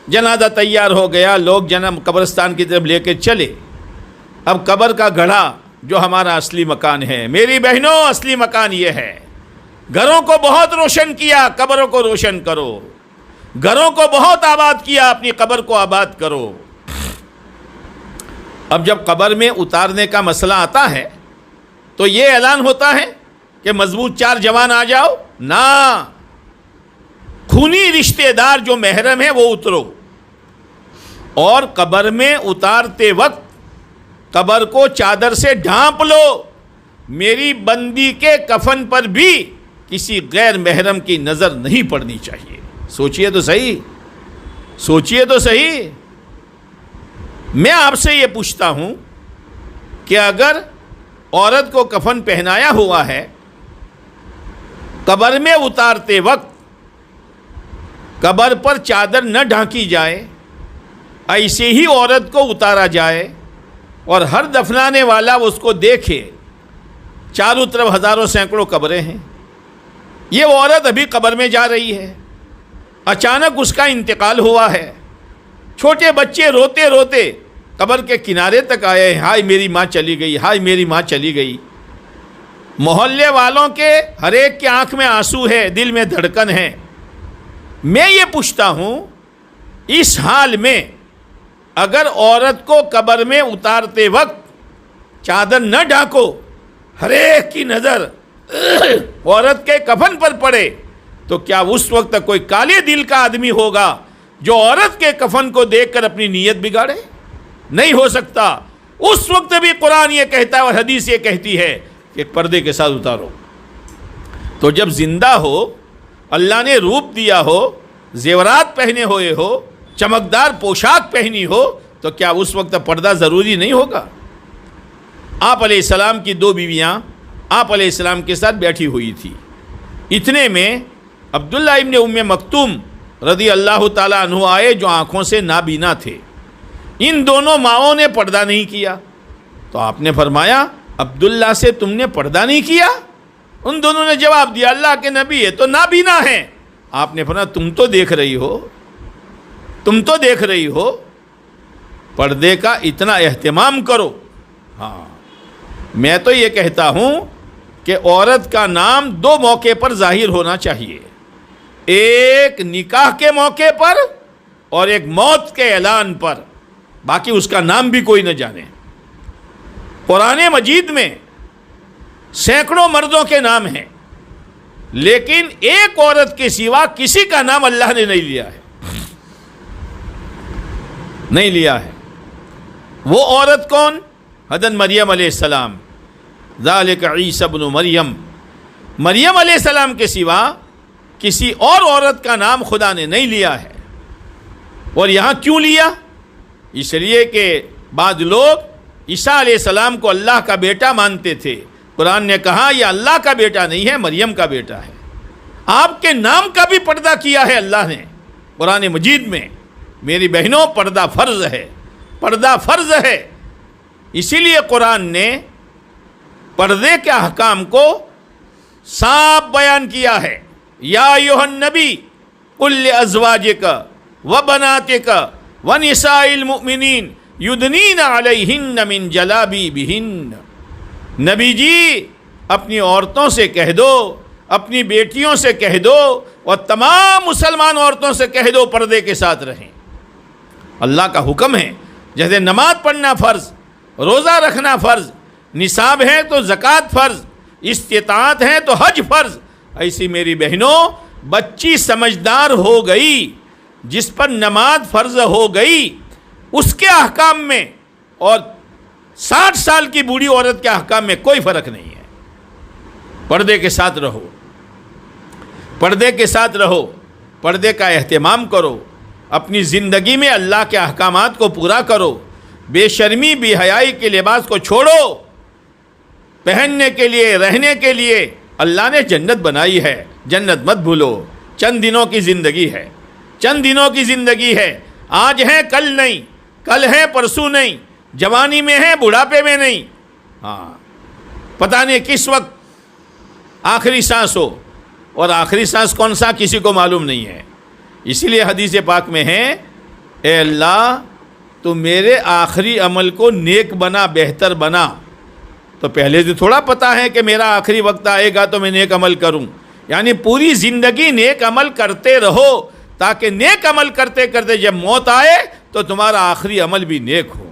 S1: جنازہ تیار ہو گیا، لوگ قبرستان کی طرف لے کے چلے۔ اب قبر کا گڑھا جو ہمارا اصلی مکان ہے، میری بہنوں اصلی مکان یہ ہے۔ گھروں کو بہت روشن کیا، قبروں کو روشن کرو۔ گھروں کو بہت آباد کیا، اپنی قبر کو آباد کرو۔ اب جب قبر میں اتارنے کا مسئلہ آتا ہے تو یہ اعلان ہوتا ہے کہ مضبوط 4 جوان آ جاؤ، نہ، خونی رشتہ دار جو محرم ہے وہ اترو، اور قبر میں اتارتے وقت قبر کو چادر سے ڈھانپ لو۔ میری بندی کے کفن پر بھی کسی غیر محرم کی نظر نہیں پڑنی چاہیے۔ سوچئے تو صحیح، سوچئے تو صحیح۔ میں آپ سے یہ پوچھتا ہوں کہ اگر عورت کو کفن پہنایا ہوا ہے، قبر میں اتارتے وقت قبر پر چادر نہ ڈھانکی جائے، ایسے ہی عورت کو اتارا جائے اور ہر دفنانے والا اس کو دیکھے، چاروں طرف ہزاروں سینکڑوں قبریں ہیں، یہ عورت ابھی قبر میں جا رہی ہے، اچانک اس کا انتقال ہوا ہے، چھوٹے بچے روتے روتے قبر کے کنارے تک آئے ہیں، ہائے میری ماں چلی گئی، ہائے میری ماں چلی گئی۔ محلے والوں کے ہر ایک کی آنکھ میں آنسو ہے، دل میں دھڑکن ہے۔ میں یہ پوچھتا ہوں، اس حال میں اگر عورت کو قبر میں اتارتے وقت چادر نہ ڈھانکو، ہر ایک کی نظر عورت کے کفن پر پڑے، تو کیا اس وقت کوئی کالے دل کا آدمی ہوگا جو عورت کے کفن کو دیکھ کر اپنی نیت بگاڑے؟ نہیں ہو سکتا۔ اس وقت بھی قرآن یہ کہتا ہے اور حدیث یہ کہتی ہے کہ پردے کے ساتھ اتارو۔ تو جب زندہ ہو، اللہ نے روپ دیا ہو، زیورات پہنے ہوئے ہو، چمکدار پوشاک پہنی ہو، تو کیا اس وقت پردہ ضروری نہیں ہوگا؟ آپ علیہ السلام کی 2 بیویاں آپ علیہ السلام کے ساتھ بیٹھی ہوئی تھی۔ اتنے میں عبداللہ ابن ام مکتوم رضی اللہ تعالیٰ عنہ آئے جو آنکھوں سے نابینا تھے۔ ان دونوں ماؤں نے پردہ نہیں کیا، تو آپ نے فرمایا عبداللہ سے تم نے پردہ نہیں کیا؟ ان دونوں نے جواب دیا اللہ کے نبی ہے تو نابینا ہیں۔ آپ نے فرمایا تم تو دیکھ رہی ہو، تم تو دیکھ رہی ہو، پردے کا اتنا اہتمام کرو۔ ہاں، میں تو یہ کہتا ہوں کہ عورت کا نام 2 موقع پر ظاہر ہونا چاہیے، ایک نکاح کے موقع پر اور ایک موت کے اعلان پر، باقی اس کا نام بھی کوئی نہ جانے۔ قرآن مجید میں سینکڑوں مردوں کے نام ہیں، لیکن ایک عورت کے سوا کسی کا نام اللہ نے نہیں لیا ہے، نہیں لیا ہے۔ وہ عورت کون؟ حضرت مریم علیہ السلام، ذالک عیسی ابن مریم۔ مریم علیہ السلام کے سوا کسی اور عورت کا نام خدا نے نہیں لیا ہے۔ اور یہاں کیوں لیا؟ اس لیے کہ بعض لوگ عیسیٰ علیہ السلام کو اللہ کا بیٹا مانتے تھے۔ قرآن نے کہا یہ اللہ کا بیٹا نہیں ہے، مریم کا بیٹا ہے۔ آپ کے نام کا بھی پردہ کیا ہے اللہ نے قرآن مجید میں۔ میری بہنوں، پردہ فرض ہے، پردہ فرض ہے۔ اسی لیے قرآن نے پردے کے احکام کو صاف بیان کیا ہے۔ یا ایھا النبی قل لازواجک وبناتک ونساء المؤمنین یدنین علیہن من جلابیبہن۔ نبی جی اپنی عورتوں سے کہہ دو، اپنی بیٹیوں سے کہہ دو، اور تمام مسلمان عورتوں سے کہہ دو پردے کے ساتھ رہیں۔ اللہ کا حکم ہے، جیسے نماز پڑھنا فرض، روزہ رکھنا فرض، نصاب ہے تو زکوٰۃ فرض، استطاعت ہے تو حج فرض، ایسی میری بہنوں بچی سمجھدار ہو گئی، جس پر نماز فرض ہو گئی، اس کے احکام میں اور 60 سال کی بوڑھی عورت کے احکام میں کوئی فرق نہیں ہے۔ پردے کے ساتھ رہو، پردے کے ساتھ رہو، پردے کا اہتمام کرو، اپنی زندگی میں اللہ کے احکامات کو پورا کرو، بے شرمی بے حیائی کے لباس کو چھوڑو۔ پہننے کے لیے، رہنے کے لیے اللہ نے جنت بنائی ہے، جنت مت بھولو۔ چند دنوں کی زندگی ہے، چند دنوں کی زندگی ہے، آج ہے کل نہیں، کل ہے پرسوں نہیں، جوانی میں ہے بڑھاپے میں نہیں۔ ہاں، پتہ نہیں کس وقت آخری سانس ہو، اور آخری سانس کون سا کسی کو معلوم نہیں ہے۔ اسی لیے حدیث پاک میں ہے، اے اللہ تو میرے آخری عمل کو نیک بنا، بہتر بنا۔ تو پہلے سے تھوڑا پتہ ہے کہ میرا آخری وقت آئے گا تو میں نیک عمل کروں، یعنی پوری زندگی نیک عمل کرتے رہو، تاکہ نیک عمل کرتے کرتے جب موت آئے تو تمہارا آخری عمل بھی نیک ہو۔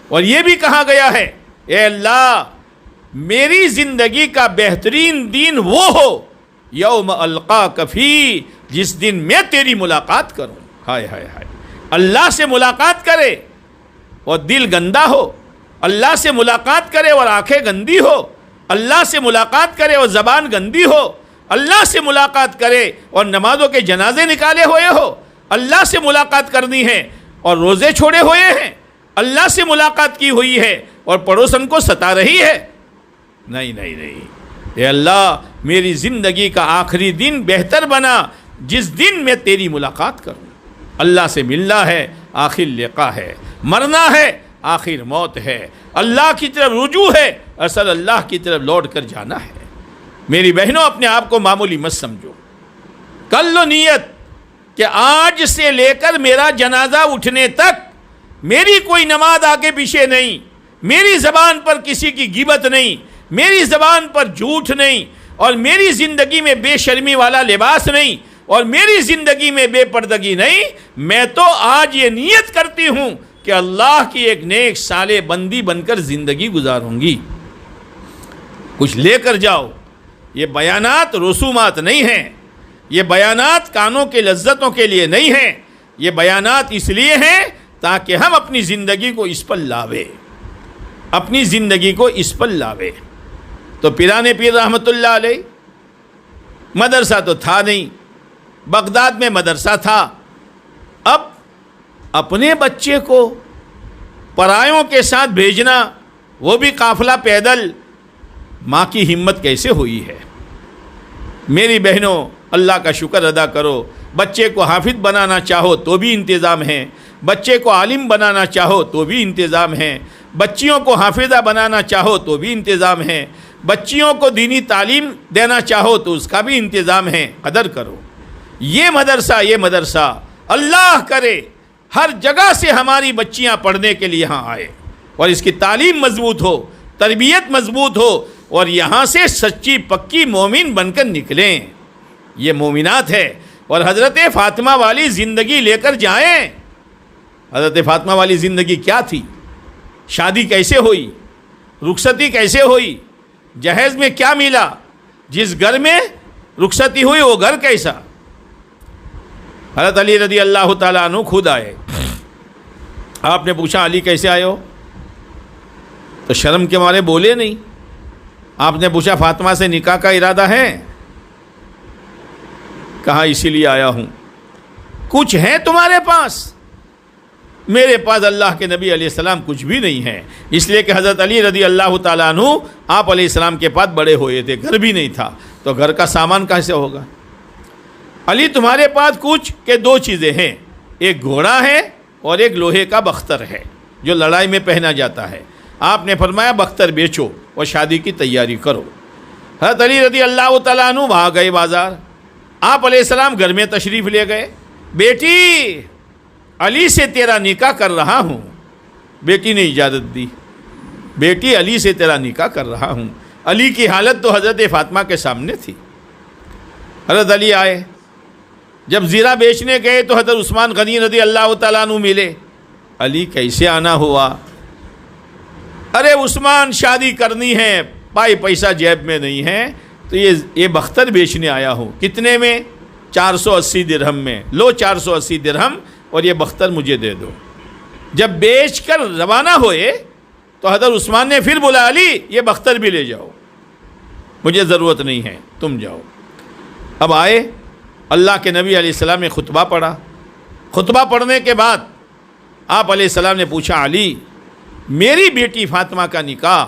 S1: اور یہ بھی کہا گیا ہے، اے اللہ میری زندگی کا بہترین دن وہ ہو یوم القاک فی، جس دن میں تیری ملاقات کروں۔ ہائے ہائے ہائے، اللہ سے ملاقات کرے اور دل گندا ہو، اللہ سے ملاقات کرے اور آنکھیں گندی ہو، اللہ سے ملاقات کرے اور زبان گندی ہو، اللہ سے ملاقات کرے اور نمازوں کے جنازے نکالے ہوئے ہو، اللہ سے ملاقات کرنی ہے اور روزے چھوڑے ہوئے ہیں، اللہ سے ملاقات کی ہوئی ہے اور پڑوسن کو ستا رہی ہے۔ نہیں نہیں نہیں، اے اللہ میری زندگی کا آخری دن بہتر بنا، جس دن میں تیری ملاقات کروں۔ اللہ سے ملنا ہے، آخر لقا ہے، مرنا ہے، آخر موت ہے، اللہ کی طرف رجوع ہے، اصل اللہ کی طرف لوٹ کر جانا ہے۔ میری بہنوں اپنے آپ کو معمولی مت سمجھو، کر لو نیت کہ آج سے لے کر میرا جنازہ اٹھنے تک میری کوئی نماز آگے پیچھے نہیں، میری زبان پر کسی کی غیبت نہیں، میری زبان پر جھوٹ نہیں، اور میری زندگی میں بے شرمی والا لباس نہیں، اور میری زندگی میں بے پردگی نہیں، میں تو آج یہ نیت کرتی ہوں کہ اللہ کی ایک نیک صالح بندی بن کر زندگی گزاروں گی۔ کچھ لے کر جاؤ۔ یہ بیانات رسومات نہیں ہیں، یہ بیانات کانوں کے لذتوں کے لیے نہیں ہیں، یہ بیانات اس لیے ہیں تاکہ ہم اپنی زندگی کو اس پر لاوے، اپنی زندگی کو اس پر لاوے۔ تو پیران پیر رحمۃ اللہ علیہ، مدرسہ تو تھا نہیں، بغداد میں مدرسہ تھا، اب اپنے بچے کو پرایوں کے ساتھ بھیجنا، وہ بھی قافلہ پیدل، ماں کی ہمت کیسے ہوئی ہے؟ میری بہنوں، اللہ کا شکر ادا کرو، بچے کو حافظ بنانا چاہو تو بھی انتظام ہے، بچے کو عالم بنانا چاہو تو بھی انتظام ہے، بچیوں کو حافظہ بنانا چاہو تو بھی انتظام ہے، بچیوں کو دینی تعلیم دینا چاہو تو اس کا بھی انتظام ہے۔ قدر کرو۔ یہ مدرسہ اللہ کرے ہر جگہ سے ہماری بچیاں پڑھنے کے لیے یہاں آئے، اور اس کی تعلیم مضبوط ہو، تربیت مضبوط ہو، اور یہاں سے سچی پکی مومن بن کر نکلیں۔ یہ مومنات ہے، اور حضرت فاطمہ والی زندگی لے کر جائیں۔ حضرت فاطمہ والی زندگی کیا تھی؟ شادی کیسے ہوئی؟ رخصتی کیسے ہوئی؟ جہیز میں کیا ملا؟ جس گھر میں رخصتی ہوئی وہ گھر کیسا؟ حضرت علی رضی اللہ تعالیٰ عنہ خود آئے۔ آپ نے پوچھا علی کیسے آئے ہو؟ تو شرم کے مارے بولے نہیں۔ آپ نے پوچھا فاطمہ سے نکاح کا ارادہ ہے؟ کہا اسی لیے آیا ہوں۔ کچھ ہے تمہارے پاس؟ میرے پاس اللہ کے نبی علیہ السلام کچھ بھی نہیں ہے، اس لیے کہ حضرت علی رضی اللہ تعالیٰ عنہ آپ علیہ السلام کے پاس بڑے ہوئے تھے، گھر بھی نہیں تھا، تو گھر کا سامان کیسے ہوگا؟ علی تمہارے پاس کچھ کہ دو چیزیں ہیں، ایک گھوڑا ہے اور ایک لوہے کا بختر ہے جو لڑائی میں پہنا جاتا ہے۔ آپ نے فرمایا بختر بیچو اور شادی کی تیاری کرو۔ حضرت علی رضی اللہ تعالیٰ عنہ وہاں گئے بازار، آپ علیہ السلام گھر میں تشریف لے گئے۔ بیٹی علی سے تیرا نکاح کر رہا ہوں۔ بیٹی نے اجازت دی، بیٹی علی سے تیرا نکاح کر رہا ہوں۔ علی کی حالت تو حضرت فاطمہ کے سامنے تھی۔ حضرت علی آئے، جب زیرہ بیچنے گئے تو حضرت عثمان غنی رضی اللہ تعالیٰ عنہ ملے۔ علی کیسے آنا ہوا؟ ارے عثمان شادی کرنی ہے، پیسہ جیب میں نہیں ہے، تو یہ بختر بیچنے آیا ہوں۔ کتنے میں؟ 480 درہم میں۔ لو 480 درہم اور یہ بختر مجھے دے دو۔ جب بیچ کر روانہ ہوئے تو حضرت عثمان نے پھر بولا علی یہ بختر بھی لے جاؤ، مجھے ضرورت نہیں ہے، تم جاؤ۔ اب آئے، اللہ کے نبی علیہ السلام نے خطبہ پڑھا۔ خطبہ پڑھنے کے بعد آپ علیہ السلام نے پوچھا علی میری بیٹی فاطمہ کا نکاح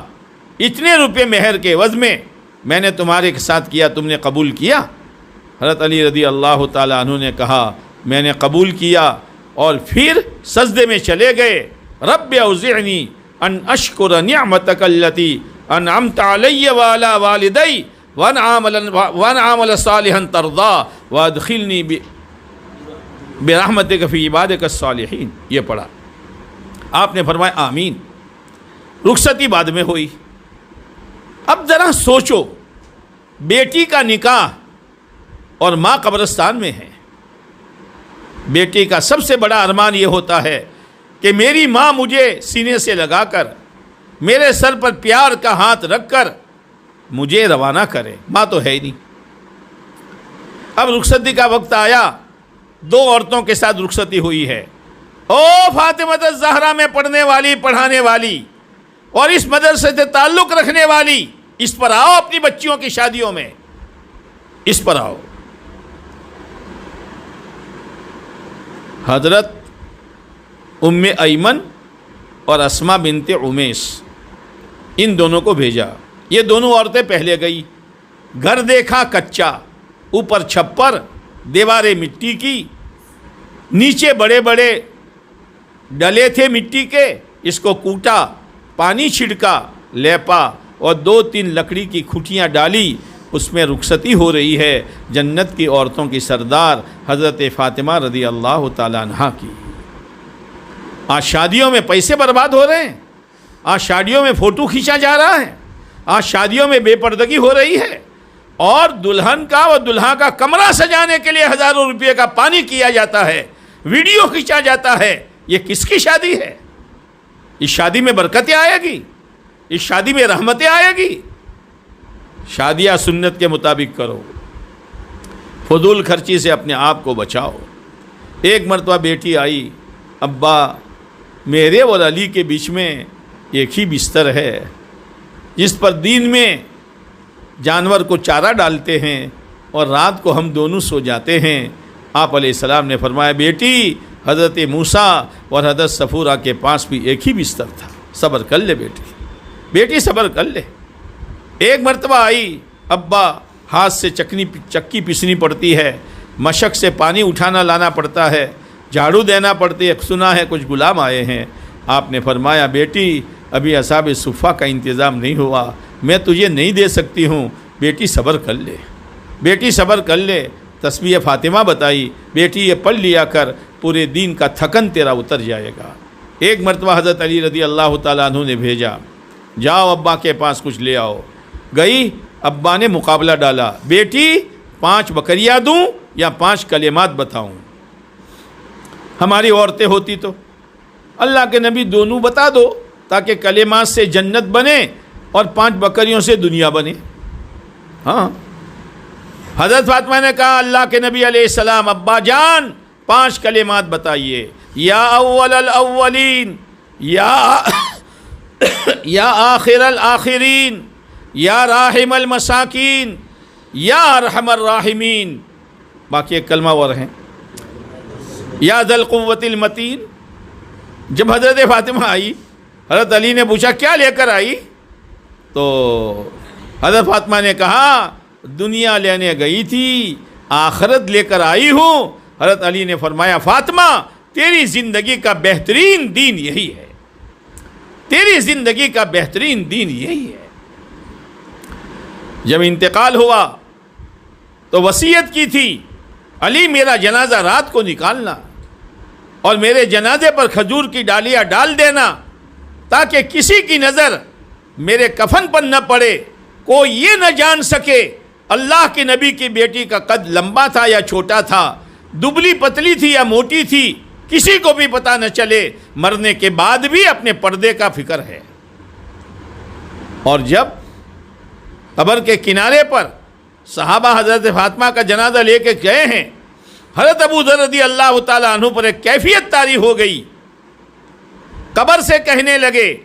S1: اتنے روپے مہر کے عوض میں نے تمہارے ساتھ کیا، تم نے قبول کیا؟ حضرت علی رضی اللہ تعالیٰ عنہ نے کہا میں نے قبول کیا، اور پھر سجدے میں چلے گئے۔ رب اوزعنی ان اشکر نعمتک التی انعمت علی وعلی والدی وان عامل صالحا ترضا وادخلنی برحمتک فی عبادک الصالحین۔ یہ پڑھا۔ آپ نے فرمایا آمین۔ رخصتی بعد میں ہوئی۔ اب ذرا سوچو، بیٹی کا نکاح اور ماں قبرستان میں ہے۔ بیٹی کا سب سے بڑا ارمان یہ ہوتا ہے کہ میری ماں مجھے سینے سے لگا کر، میرے سر پر پیار کا ہاتھ رکھ کر مجھے روانہ کرے۔ ماں تو ہے ہی نہیں۔ اب رخصتی کا وقت آیا، دو عورتوں کے ساتھ رخصتی ہوئی ہے۔ او فاطمہ الزہرا میں پڑھنے والی، پڑھانے والی اور اس مدرسے سے تعلق رکھنے والی، اس پر آؤ اپنی بچیوں کی شادیوں میں، اس پر آؤ۔ حضرت ام ایمن اور اسماء بنت عمیس، ان دونوں کو بھیجا۔ یہ دونوں عورتیں پہلے گئی، گھر دیکھا کچا، اوپر چھپر، دیواریں مٹی کی، نیچے بڑے بڑے ڈلے تھے مٹی کے، اس کو کوٹا، پانی چھڑکا، لیپا اور 2-3 لکڑی کی کھٹیاں ڈالی، اس میں رخصتی ہو رہی ہے جنت کی عورتوں کی سردار حضرت فاطمہ رضی اللہ تعالیٰ عنہا کی۔ آج شادیوں میں پیسے برباد ہو رہے ہیں، آج شادیوں میں فوٹو کھینچا جا رہا ہے، آج شادیوں میں بے پردگی ہو رہی ہے، اور دلہن کا و دلہا کا کمرہ سجانے کے لیے ہزاروں روپے کا پانی کیا جاتا ہے، ویڈیو کھینچا جاتا ہے۔ یہ کس کی شادی ہے؟ اس شادی میں برکتیں آئے گی؟ اس شادی میں رحمتیں آئے گی؟ شادیاں سنت کے مطابق کرو، فضول خرچی سے اپنے آپ کو بچاؤ۔ ایک مرتبہ بیٹی آئی، ابا میرے اور علی کے بیچ میں ایک ہی بستر ہے جس پر دن میں جانور کو چارہ ڈالتے ہیں اور رات کو ہم دونوں سو جاتے ہیں۔ آپ علیہ السلام نے فرمایا، بیٹی حضرت موسیٰ اور حضرت صفورہ کے پاس بھی ایک ہی بستر تھا، صبر کر لے بیٹی، بیٹی صبر کر لے۔ ایک مرتبہ آئی، ابا ہاتھ سے چکی پیسنی پڑتی ہے، مشق سے پانی اٹھانا لانا پڑتا ہے، جھاڑو دینا پڑتی ہے، سنا ہے کچھ غلام آئے ہیں۔ آپ نے فرمایا، بیٹی ابھی اصحاب صفہ کا انتظام نہیں ہوا، میں تجھے نہیں دے سکتی ہوں، بیٹی صبر کر لے، بیٹی صبر کر لے۔ تسبیح فاطمہ بتائی، بیٹی یہ پڑھ لیا کر، پورے دین کا تھکن تیرا اتر جائے گا۔ ایک مرتبہ حضرت علی رضی اللہ تعالیٰ عنہ نے بھیجا، جاؤ ابا کے پاس کچھ لے آؤ۔ گئی، ابا نے مقابلہ ڈالا، بیٹی 5 بکریاں دوں یا 5 کلمات بتاؤں؟ ہماری عورتیں ہوتی تو اللہ کے نبی دونوں بتا دو تاکہ کلمات سے جنت بنے اور 5 بکریوں سے دنیا بنے۔ ہاں، حضرت فاطمہ نے کہا، اللہ کے نبی علیہ السلام، ابا جان 5 کلمات بتائیے، یا اول الاولین، یا آخر الآخرین، یا راحم المساکین، یا ارحم الراحمین۔ باقی ایک کلمہ اور ہیں، یا ذل قوت المتین۔ جب حضرت فاطمہ آئی، حضرت علی نے پوچھا کیا لے کر آئی؟ تو حضرت فاطمہ نے کہا، دنیا لینے گئی تھی، آخرت لے کر آئی ہوں۔ حضرت علی نے فرمایا، فاطمہ تیری زندگی کا بہترین دین یہی ہے، تیری زندگی کا بہترین دین یہی ہے۔ جب انتقال ہوا تو وصیت کی تھی، علی میرا جنازہ رات کو نکالنا اور میرے جنازے پر کھجور کی ڈالیاں ڈال دینا تاکہ کسی کی نظر میرے کفن پر نہ پڑے، کوئی یہ نہ جان سکے اللہ کے نبی کی بیٹی کا قد لمبا تھا یا چھوٹا تھا، دبلی پتلی تھی یا موٹی تھی، کسی کو بھی پتہ نہ چلے، مرنے کے بعد بھی اپنے پردے کا فکر ہے۔ اور جب قبر کے کنارے پر صحابہ حضرت فاطمہ کا جنازہ لے کے گئے ہیں، حضرت ابو ذر رضی اللہ تعالیٰ عنہ پر ایک کیفیت طاری ہو گئی۔ قبر سے کہنے لگے،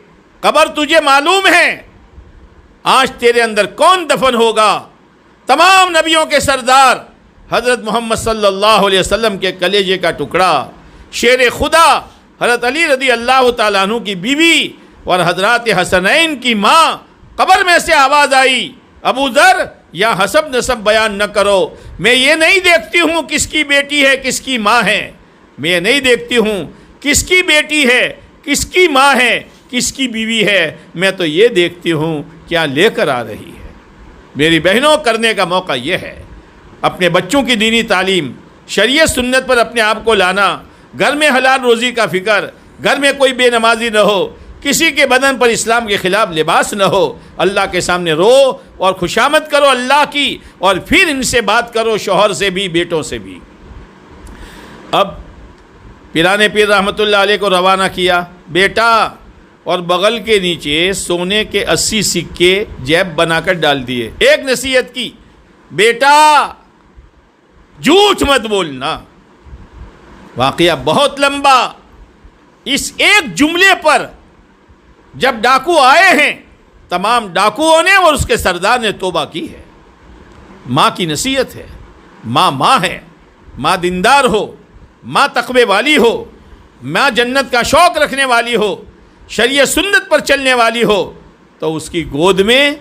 S1: قبر تجھے معلوم ہے آج تیرے اندر کون دفن ہوگا؟ تمام نبیوں کے سردار حضرت محمد صلی اللہ علیہ وسلم کے کلیجے کا ٹکڑا، شیر خدا حضرت علی رضی اللہ تعالیٰ عنہ کی بیوی اور حضرات حسنین کی ماں، قبر میں سے آواز آئی، ابو ذر یا حسب نسب بیان نہ کرو، میں یہ نہیں دیکھتی ہوں کس کی بیٹی ہے کس کی ماں ہے، میں یہ نہیں دیکھتی ہوں کس کی بیٹی ہے کس کی ماں ہے کس کی بیوی ہے، میں تو یہ دیکھتی ہوں کیا لے کر آ رہی ہے۔ میری بہنوں، کرنے کا موقع یہ ہے، اپنے بچوں کی دینی تعلیم، شریعت سنت پر اپنے آپ کو لانا، گھر میں حلال روزی کا فکر، گھر میں کوئی بے نمازی نہ ہو، کسی کے بدن پر اسلام کے خلاف لباس نہ ہو، اللہ کے سامنے رو اور خوشامد کرو اللہ کی، اور پھر ان سے بات کرو، شوہر سے بھی بیٹوں سے بھی۔ اب پیرانے پیر رحمۃ اللہ علیہ کو روانہ کیا، بیٹا، اور بغل کے نیچے سونے کے 80 سکے جیب بنا کر ڈال دیے۔ ایک نصیحت کی، بیٹا جھوٹ مت بولنا۔ واقعہ بہت لمبا، اس ایک جملے پر جب ڈاکو آئے ہیں، تمام ڈاکوؤں نے اور اس کے سردار نے توبہ کی ہے۔ ماں کی نصیحت ہے، ماں ہے، ماں دیندار ہو، ماں تقوی والی ہو، ماں جنت کا شوق رکھنے والی ہو، شریعت سنت پر چلنے والی ہو، تو اس کی گود میں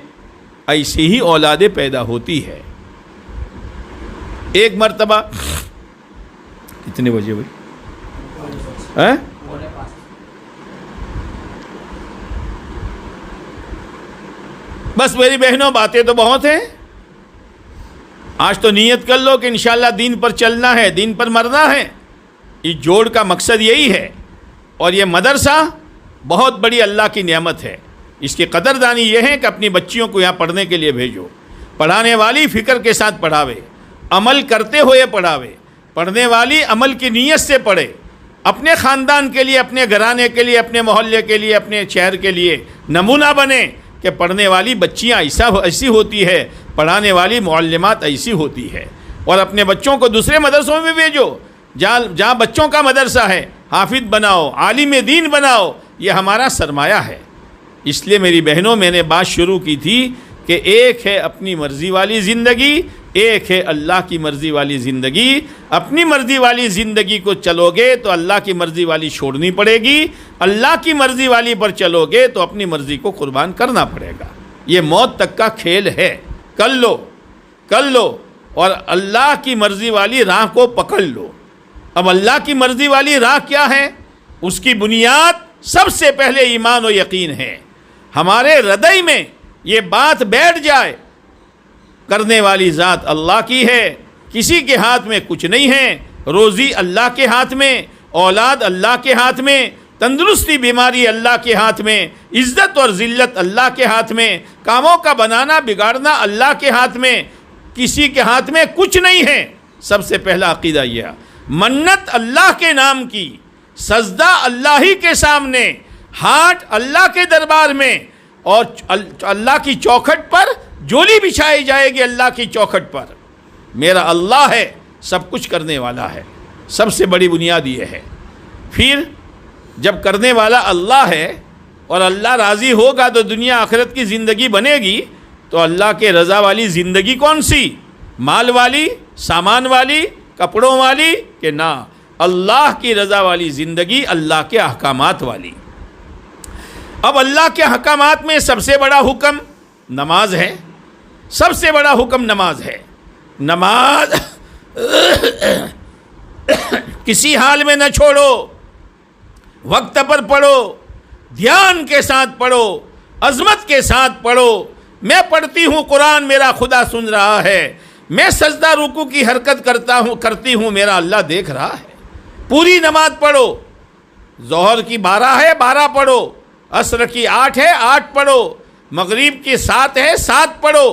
S1: ایسی ہی اولادیں پیدا ہوتی ہے۔ ایک مرتبہ کتنے بجے ہوئی؟ بس میری بہنوں، باتیں تو بہت ہیں، آج تو نیت کر لو کہ انشاءاللہ دین پر چلنا ہے، دین پر مرنا ہے۔ اس جوڑ کا مقصد یہی ہے اور یہ مدرسہ بہت بڑی اللہ کی نعمت ہے. اس کی قدردانی یہ ہے کہ اپنی بچیوں کو یہاں پڑھنے کے لیے بھیجو. پڑھانے والی فکر کے ساتھ پڑھاوے, عمل کرتے ہوئے پڑھاوے. پڑھنے والی عمل کی نیت سے پڑھے, اپنے خاندان کے لیے, اپنے گھرانے کے لیے, اپنے محلے کے لیے, اپنے شہر کے لیے نمونہ بنے کہ پڑھنے والی بچیاں ایسی ہوتی ہے, پڑھانے والی معلمات ایسی ہوتی ہے. اور اپنے بچوں کو دوسرے مدرسوں میں بھیجو جہاں بچوں کا مدرسہ ہے. حافظ بناؤ, عالم دین بناؤ, یہ ہمارا سرمایہ ہے. اس لیے میری بہنوں, میں نے بات شروع کی تھی کہ ایک ہے اپنی مرضی والی زندگی, ایک ہے اللہ کی مرضی والی زندگی. اپنی مرضی والی زندگی کو چلو گے تو اللہ کی مرضی والی چھوڑنی پڑے گی, اللہ کی مرضی والی پر چلو گے تو اپنی مرضی کو قربان کرنا پڑے گا. یہ موت تک کا کھیل ہے. کر لو اور اللہ کی مرضی والی راہ کو پکڑ لو. اب اللہ کی مرضی والی راہ کیا ہے؟ اس کی بنیاد سب سے پہلے ایمان و یقین ہے. ہمارے ہردے میں یہ بات بیٹھ جائے, کرنے والی ذات اللہ کی ہے, کسی کے ہاتھ میں کچھ نہیں ہے. روزی اللہ کے ہاتھ میں, اولاد اللہ کے ہاتھ میں, تندرستی بیماری اللہ کے ہاتھ میں, عزت اور ذلت اللہ کے ہاتھ میں, کاموں کا بنانا بگاڑنا اللہ کے ہاتھ میں. کسی کے ہاتھ میں کچھ نہیں ہے. سب سے پہلا عقیدہ یہ, منت اللہ کے نام کی, سجدہ اللہ ہی کے سامنے, ہاتھ اللہ کے دربار میں, اور اللہ کی چوکھٹ پر جولی بچھائی جائے گی. اللہ کی چوکھٹ پر میرا اللہ ہے, سب کچھ کرنے والا ہے. سب سے بڑی بنیاد یہ ہے. پھر جب کرنے والا اللہ ہے اور اللہ راضی ہوگا تو دنیا آخرت کی زندگی بنے گی. تو اللہ کے رضا والی زندگی کون سی؟ مال والی, سامان والی, کپڑوں والی؟ کہ نہ, اللہ کی رضا والی زندگی, اللہ کے احکامات والی. اب اللہ کے احکامات میں سب سے بڑا حکم نماز ہے. سب سے بڑا حکم نماز ہے. نماز کسی حال میں نہ چھوڑو, وقت پر پڑھو, دھیان کے ساتھ پڑھو, عظمت کے ساتھ پڑھو. میں پڑھتی ہوں قرآن, میرا خدا سن رہا ہے. میں سجدہ رکوع کی حرکت کرتی ہوں, میرا اللہ دیکھ رہا ہے. پوری نماز پڑھو. ظہر کی 12 ہے 12 پڑھو, عصر کی 8 ہے 8 پڑھو, مغرب کی 7 ہے 7 پڑھو,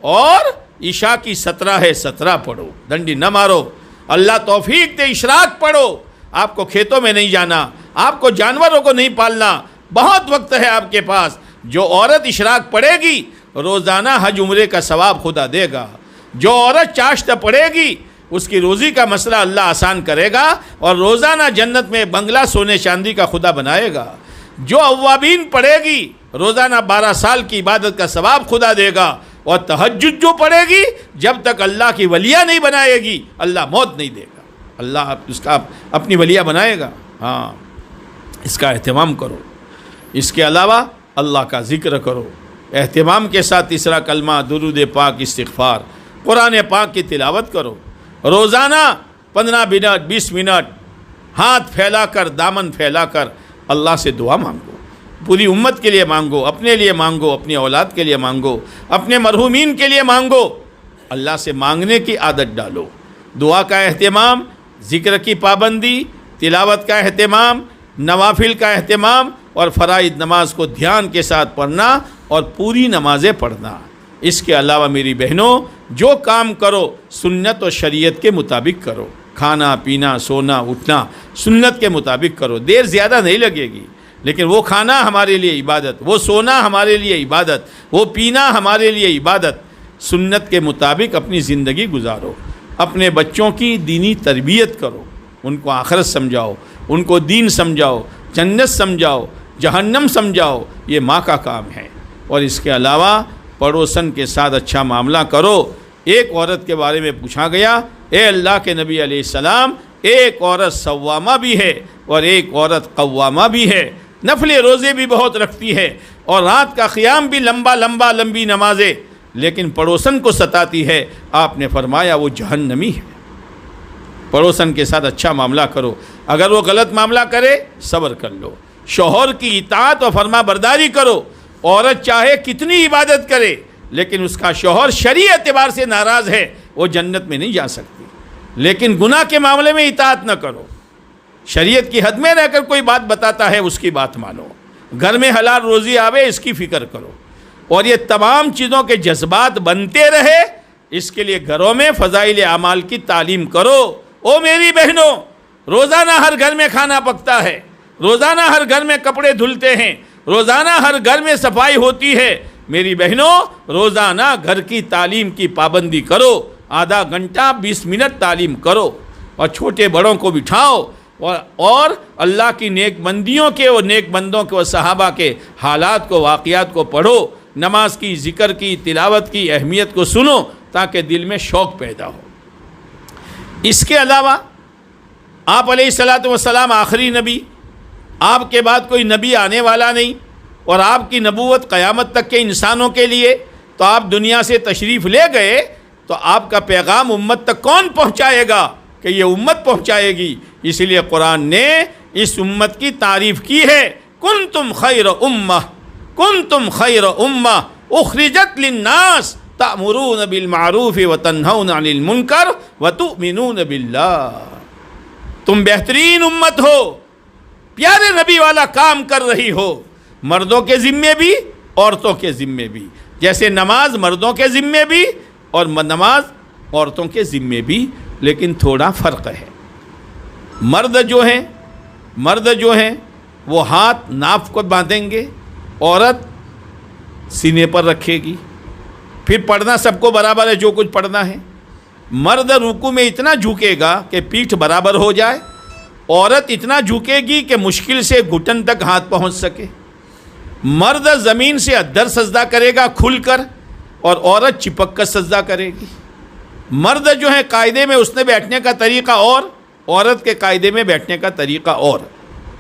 S1: اور عشاء کی 17 ہے 17 پڑھو. ڈنڈی نہ مارو. اللہ توفیق دے, اشراق پڑھو. آپ کو کھیتوں میں نہیں جانا, آپ کو جانوروں کو نہیں پالنا, بہت وقت ہے آپ کے پاس. جو عورت اشراق پڑھے گی روزانہ حج عمرے کا ثواب خدا دے گا. جو عورت چاشت پڑھے گی اس کی روزی کا مسئلہ اللہ آسان کرے گا, اور روزانہ جنت میں بنگلہ سونے چاندی کا خدا بنائے گا. جو اوابین پڑھے گی روزانہ 12 سال کی عبادت کا ثواب خدا دے گا. اور تہجد جو پڑھے گی جب تک اللہ کی ولیہ نہیں بنائے گی اللہ موت نہیں دے گا. اللہ اس کا اپنی ولیہ بنائے گا. ہاں, اس کا اہتمام کرو. اس کے علاوہ اللہ کا ذکر کرو اہتمام کے ساتھ. تیسرا کلمہ درود پاک, استغفار, قرآن پاک کی تلاوت کرو. روزانہ 15 منٹ 20 منٹ ہاتھ پھیلا کر, دامن پھیلا کر اللہ سے دعا مانگو. پوری امت کے لیے مانگو, اپنے لیے مانگو, اپنی اولاد کے لیے مانگو, اپنے مرحومین کے لیے مانگو. اللہ سے مانگنے کی عادت ڈالو. دعا کا اہتمام, ذکر کی پابندی, تلاوت کا اہتمام, نوافل کا اہتمام, اور فرائض نماز کو دھیان کے ساتھ پڑھنا اور پوری نمازیں پڑھنا. اس کے علاوہ میری بہنوں, جو کام کرو سنت و شریعت کے مطابق کرو. کھانا پینا سونا اٹھنا سنت کے مطابق کرو. دیر زیادہ نہیں لگے گی, لیکن وہ کھانا ہمارے لیے عبادت, وہ سونا ہمارے لیے عبادت, وہ پینا ہمارے لیے عبادت. سنت کے مطابق اپنی زندگی گزارو. اپنے بچوں کی دینی تربیت کرو, ان کو آخرت سمجھاؤ, ان کو دین سمجھاؤ, جنت سمجھاؤ, جہنم سمجھاؤ. یہ ماں کا کام ہے. اور اس کے علاوہ پڑوسن کے ساتھ اچھا معاملہ کرو. ایک عورت کے بارے میں پوچھا گیا, اے اللہ کے نبی علیہ السلام, ایک عورت سوامہ بھی ہے اور ایک عورت قوامہ بھی ہے, نفل روزے بھی بہت رکھتی ہے اور رات کا قیام بھی لمبی نمازیں, لیکن پڑوسن کو ستاتی ہے. آپ نے فرمایا وہ جہنمی ہے. پڑوسن کے ساتھ اچھا معاملہ کرو. اگر وہ غلط معاملہ کرے صبر کر لو. شوہر کی اطاعت و فرما برداری کرو. عورت چاہے کتنی عبادت کرے لیکن اس کا شوہر شرعی اعتبار سے ناراض ہے, وہ جنت میں نہیں جا سکتی. لیکن گناہ کے معاملے میں اطاعت نہ کرو. شریعت کی حد میں رہ کر کوئی بات بتاتا ہے اس کی بات مانو، گھر میں حلال روزی آوے اس کی فکر کرو، اور یہ تمام چیزوں کے جذبات بنتے رہے اس کے لیے گھروں میں فضائل اعمال کی تعلیم کرو۔ او میری بہنوں، روزانہ ہر گھر میں کھانا پکتا ہے، روزانہ ہر گھر میں کپڑے دھلتے ہیں، روزانہ ہر گھر میں صفائی ہوتی ہے۔ میری بہنوں، روزانہ گھر کی تعلیم کی پابندی کرو، آدھا گھنٹہ 20 منٹ تعلیم کرو، اور چھوٹے بڑوں کو بٹھاؤ، اور اللہ کی نیک بندیوں کے اور نیک بندوں کے اور صحابہ کے حالات کو، واقعات کو پڑھو، نماز کی، ذکر کی، تلاوت کی اہمیت کو سنو تاکہ دل میں شوق پیدا ہو۔ اس کے علاوہ آپ علیہ الصلاۃ والسلام آخری نبی، آپ کے بعد کوئی نبی آنے والا نہیں، اور آپ کی نبوت قیامت تک کے انسانوں کے لیے، تو آپ دنیا سے تشریف لے گئے تو آپ کا پیغام امت تک کون پہنچائے گا؟ کہ یہ امت پہنچائے گی۔ اس لیے قرآن نے اس امت کی تعریف کی ہے، کنتم خیر امہ، کنتم خیر امہ اخرجت للناس تأمرون بالمعروف وتنہون عن المنکر وتؤمنون باللہ۔ تم بہترین امت ہو، پیارے نبی والا کام کر رہی ہو، مردوں کے ذمے بھی عورتوں کے ذمے بھی، جیسے نماز مردوں کے ذمے بھی اور نماز عورتوں کے ذمے بھی، لیکن تھوڑا فرق ہے۔ مرد جو ہیں وہ ہاتھ ناف کو باندھیں گے، عورت سینے پر رکھے گی، پھر پڑھنا سب کو برابر ہے جو کچھ پڑھنا ہے۔ مرد رکوع میں اتنا جھکے گا کہ پیٹھ برابر ہو جائے، عورت اتنا جھکے گی کہ مشکل سے گھٹن تک ہاتھ پہنچ سکے۔ مرد زمین سے ادھر سجدہ کرے گا کھل کر، اور عورت چپک کر سجدہ کرے گی۔ مرد جو ہے قاعدے میں اس نے بیٹھنے کا طریقہ اور، عورت کے قاعدے میں بیٹھنے کا طریقہ اور،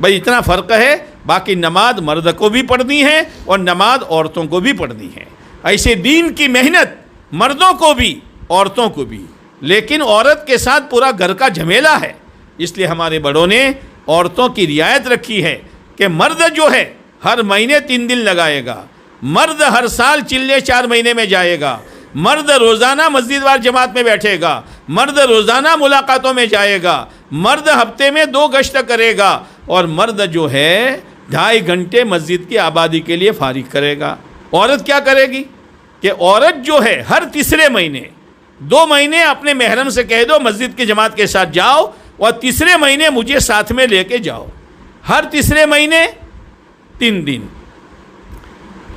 S1: بھئی اتنا فرق ہے۔ باقی نماز مرد کو بھی پڑھنی ہے اور نماز عورتوں کو بھی پڑھنی ہے۔ ایسے دین کی محنت مردوں کو بھی عورتوں کو بھی، لیکن عورت کے ساتھ پورا گھر کا جھمیلا ہے۔ اس لیے ہمارے بڑوں نے عورتوں کی رعایت رکھی ہے کہ مرد جو ہے ہر مہینے 3 دن لگائے گا، مرد ہر سال چلے 4 مہینے میں جائے گا، مرد روزانہ مسجد وار جماعت میں بیٹھے گا، مرد روزانہ ملاقاتوں میں جائے گا، مرد ہفتے میں 2 گشت کرے گا، اور مرد جو ہے 2.5 گھنٹے مسجد کی آبادی کے لیے فارغ کرے گا۔ عورت کیا کرے گی کہ عورت جو ہے ہر تیسرے مہینے 2 مہینے اپنے محرم سے کہہ دو مسجد کی جماعت کے ساتھ جاؤ، اور تیسرے مہینے مجھے ساتھ میں لے کے جاؤ۔ ہر تیسرے مہینے 3 دن،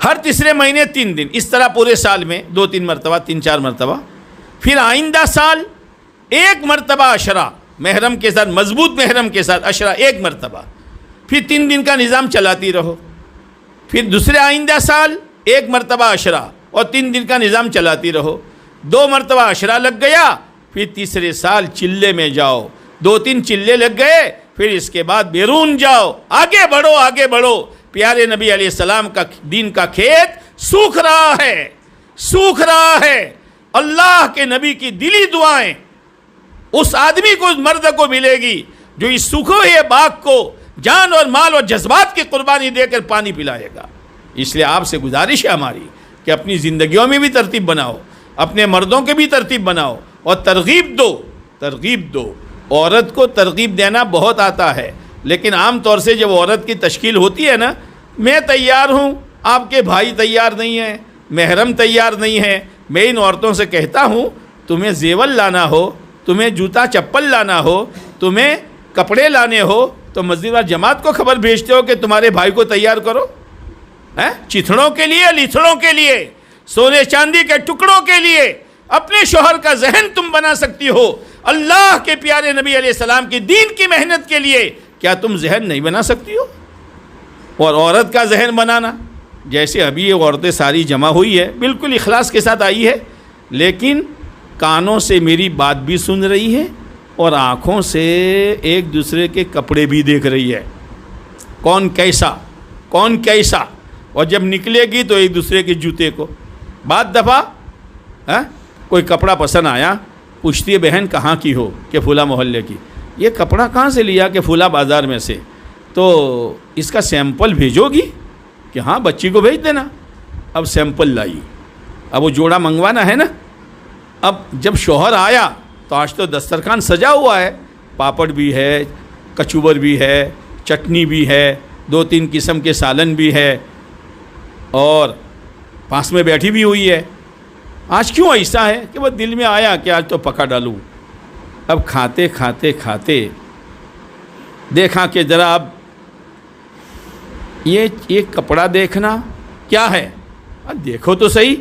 S1: ہر تیسرے مہینے 3 دن، اس طرح پورے سال میں 2-3 مرتبہ، 3-4 مرتبہ۔ پھر آئندہ سال 1 مرتبہ عشرہ محرم کے ساتھ، مضبوط محرم کے ساتھ عشرہ 1 مرتبہ، پھر 3 دن کا نظام چلاتی رہو۔ پھر دوسرے آئندہ سال 1 مرتبہ عشرہ اور 3 دن کا نظام چلاتی رہو۔ 2 مرتبہ عشرہ لگ گیا، پھر تیسرے سال چلے میں جاؤ، 2-3 چلے لگ گئے، پھر اس کے بعد بیرون جاؤ، آگے بڑھو، آگے بڑھو۔ پیارے نبی علیہ السلام کا دین کا کھیت سوکھ رہا ہے، سوکھ رہا ہے۔ اللہ کے نبی کی دلی دعائیں اس آدمی کو، اس مرد کو ملے گی جو اس سوکھے ہوئے باغ کو جان اور مال اور جذبات کی قربانی دے کر پانی پلائے گا۔ اس لیے آپ سے گزارش ہے ہماری کہ اپنی زندگیوں میں بھی ترتیب بناؤ، اپنے مردوں کے بھی ترتیب بناؤ، اور ترغیب دو، ترغیب دو۔ عورت کو ترغیب دینا بہت آتا ہے، لیکن عام طور سے جب عورت کی تشکیل ہوتی ہے نا، میں تیار ہوں، آپ کے بھائی تیار نہیں ہیں، محرم تیار نہیں ہے، میں ان عورتوں سے کہتا ہوں تمہیں زیور لانا ہو، تمہیں جوتا چپل لانا ہو، تمہیں کپڑے لانے ہو، تو مسجد وار جماعت کو خبر بھیجتے ہو کہ تمہارے بھائی کو تیار کرو؟ چتھڑوں کے لیے، لیتھڑوں کے لیے، سونے چاندی کے ٹکڑوں کے لیے اپنے شوہر کا ذہن تم بنا سکتی ہو، اللہ کے پیارے نبی علیہ السلام کی دین کی محنت کے لیے کیا تم ذہن نہیں بنا سکتی ہو؟ اور عورت کا ذہن بنانا، جیسے ابھی یہ عورتیں ساری جمع ہوئی ہے، بالکل اخلاص کے ساتھ آئی ہے، لیکن کانوں سے میری بات بھی سن رہی ہے اور آنکھوں سے ایک دوسرے کے کپڑے بھی دیکھ رہی ہے، کون کیسا، کون کیسا، اور جب نکلے گی تو ایک دوسرے کے جوتے کو۔ بعض دفعہ کوئی کپڑا پسند آیا، پوچھتی ہے بہن کہاں کی ہو؟ کہ فلاں محلے کی۔ یہ کپڑا کہاں سے لیا؟ کہ فلاں بازار میں سے۔ تو اس کا سیمپل بھیجو گی؟ کہ ہاں بچی کو بھیج دینا۔ اب سیمپل لائی، اب وہ جوڑا منگوانا ہے نا۔ اب جب شوہر آیا تو آج تو دسترخوان سجا ہوا ہے، پاپڑ بھی ہے، کچوبر بھی ہے، چٹنی بھی ہے، 2-3 قسم کے سالن بھی ہے، اور پاس میں بیٹھی بھی ہوئی ہے۔ آج کیوں ایسا ہے کہ وہ دل میں آیا کہ آج تو پکا ڈالوں۔ اب کھاتے کھاتے کھاتے دیکھا کہ ذرا اب یہ ایک کپڑا دیکھنا کیا ہے، اب دیکھو تو صحیح۔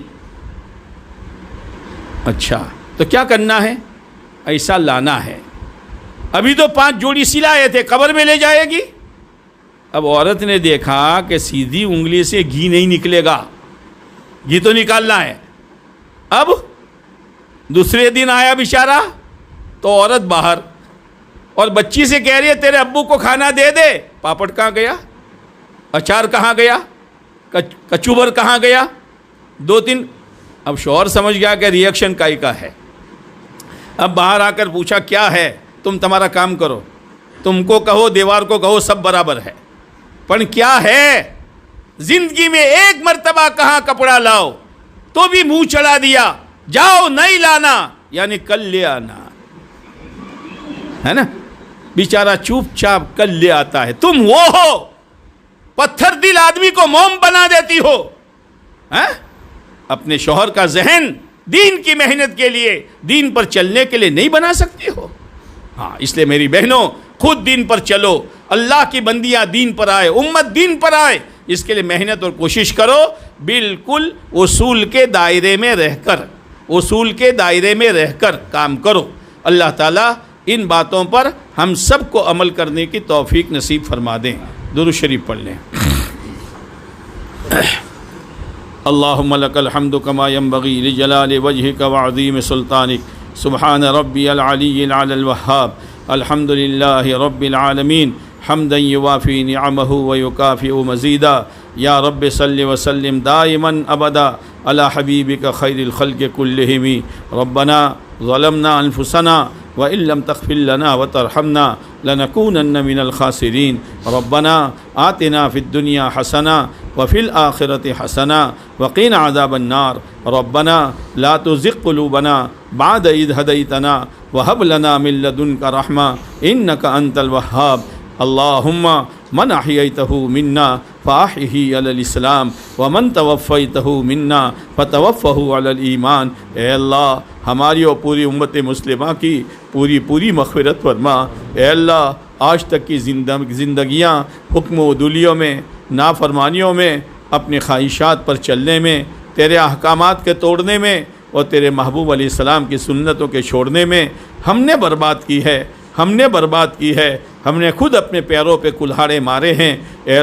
S1: اچھا تو کیا کرنا ہے؟ ایسا لانا ہے، ابھی تو 5 جوڑی سلائے تھے، قبر میں لے جائے گی۔ اب عورت نے دیکھا کہ سیدھی انگلی سے گھی نہیں نکلے گا، گھی تو نکالنا ہے۔ اب دوسرے دن آیا بیچارہ تو عورت باہر، اور بچی سے کہہ رہی ہے تیرے ابو کو کھانا دے دے۔ پاپڑ کہاں گیا؟ اچار کہاں گیا؟ کچوبر کہاں گیا؟ 2-3۔ اب شوہر سمجھ گیا کہ ریئیکشن کائی کا ہے۔ اب باہر آ کر پوچھا کیا ہے؟ تمہارا کام کرو، تم کو کہو دیوار کو کہو سب برابر ہے، پر کیا ہے؟ زندگی میں ایک مرتبہ کہاں کپڑا لاؤ تو بھی منہ چڑھا دیا، جاؤ نہیں لانا یعنی کل لے آنا، ہے نا؟ بیچارہ چوپ چاپ کل لے آتا ہے۔ تم وہ ہو پتھر دل آدمی کو موم بنا دیتی ہو، اپنے شوہر کا ذہن دین کی محنت کے لیے، دین پر چلنے کے لیے نہیں بنا سکتی ہو۔ ہاں، اس لیے میری بہنوں خود دین پر چلو، اللہ کی بندیاں دین پر آئے، امت دین پر آئے، اس کے لیے محنت اور کوشش کرو، بالکل اصول کے دائرے میں رہ کر، اصول کے دائرے میں رہ کر کام کرو۔ اللہ تعالیٰ ان باتوں پر ہم سب کو عمل کرنے کی توفیق نصیب فرما دیں۔ درود شریف پڑھ لیں۔ اللہم لک الحمد کما ینبغی لجلال وجہک وعظیم سلطانک، سبحان ربی العلی العلی الوہاب، الحمد للہ رب العالمین، حمدا یوافی نعمہ ویکافئ مزیدا، یا رب صلی وسلم دائما ابدا علی حبیبک خیر الخلق کلہم۔ ربنا ظلمنا انفسنا وإن لم تغفر لنا وترحمنا لنكونن من الخاسرين، ربنا آتنا في الدنيا حسنة وفي الآخرة حسنة وقنا عذاب النار، ربنا لا تزغ قلوبنا بعد إذ هديتنا وهب لنا من لدنك رحمة إنك أنت الوهاب، اللهم من أحييته منا فأحيه على الإسلام ومن توفيته منا فتوفه على الإيمان۔ اے اللہ ہماری اور پوری امت مسلمہ کی پوری مغفرت فرما۔ اے اللہ آج تک کی زندگیاں حکم و عدولیوں میں، نافرمانیوں میں، اپنے خواہشات پر چلنے میں، تیرے احکامات کے توڑنے میں اور تیرے محبوب علیہ السلام کی سنتوں کے چھوڑنے میں ہم نے برباد کی ہے، ہم نے خود اپنے پیروں پہ کلہاڑے مارے ہیں۔ اے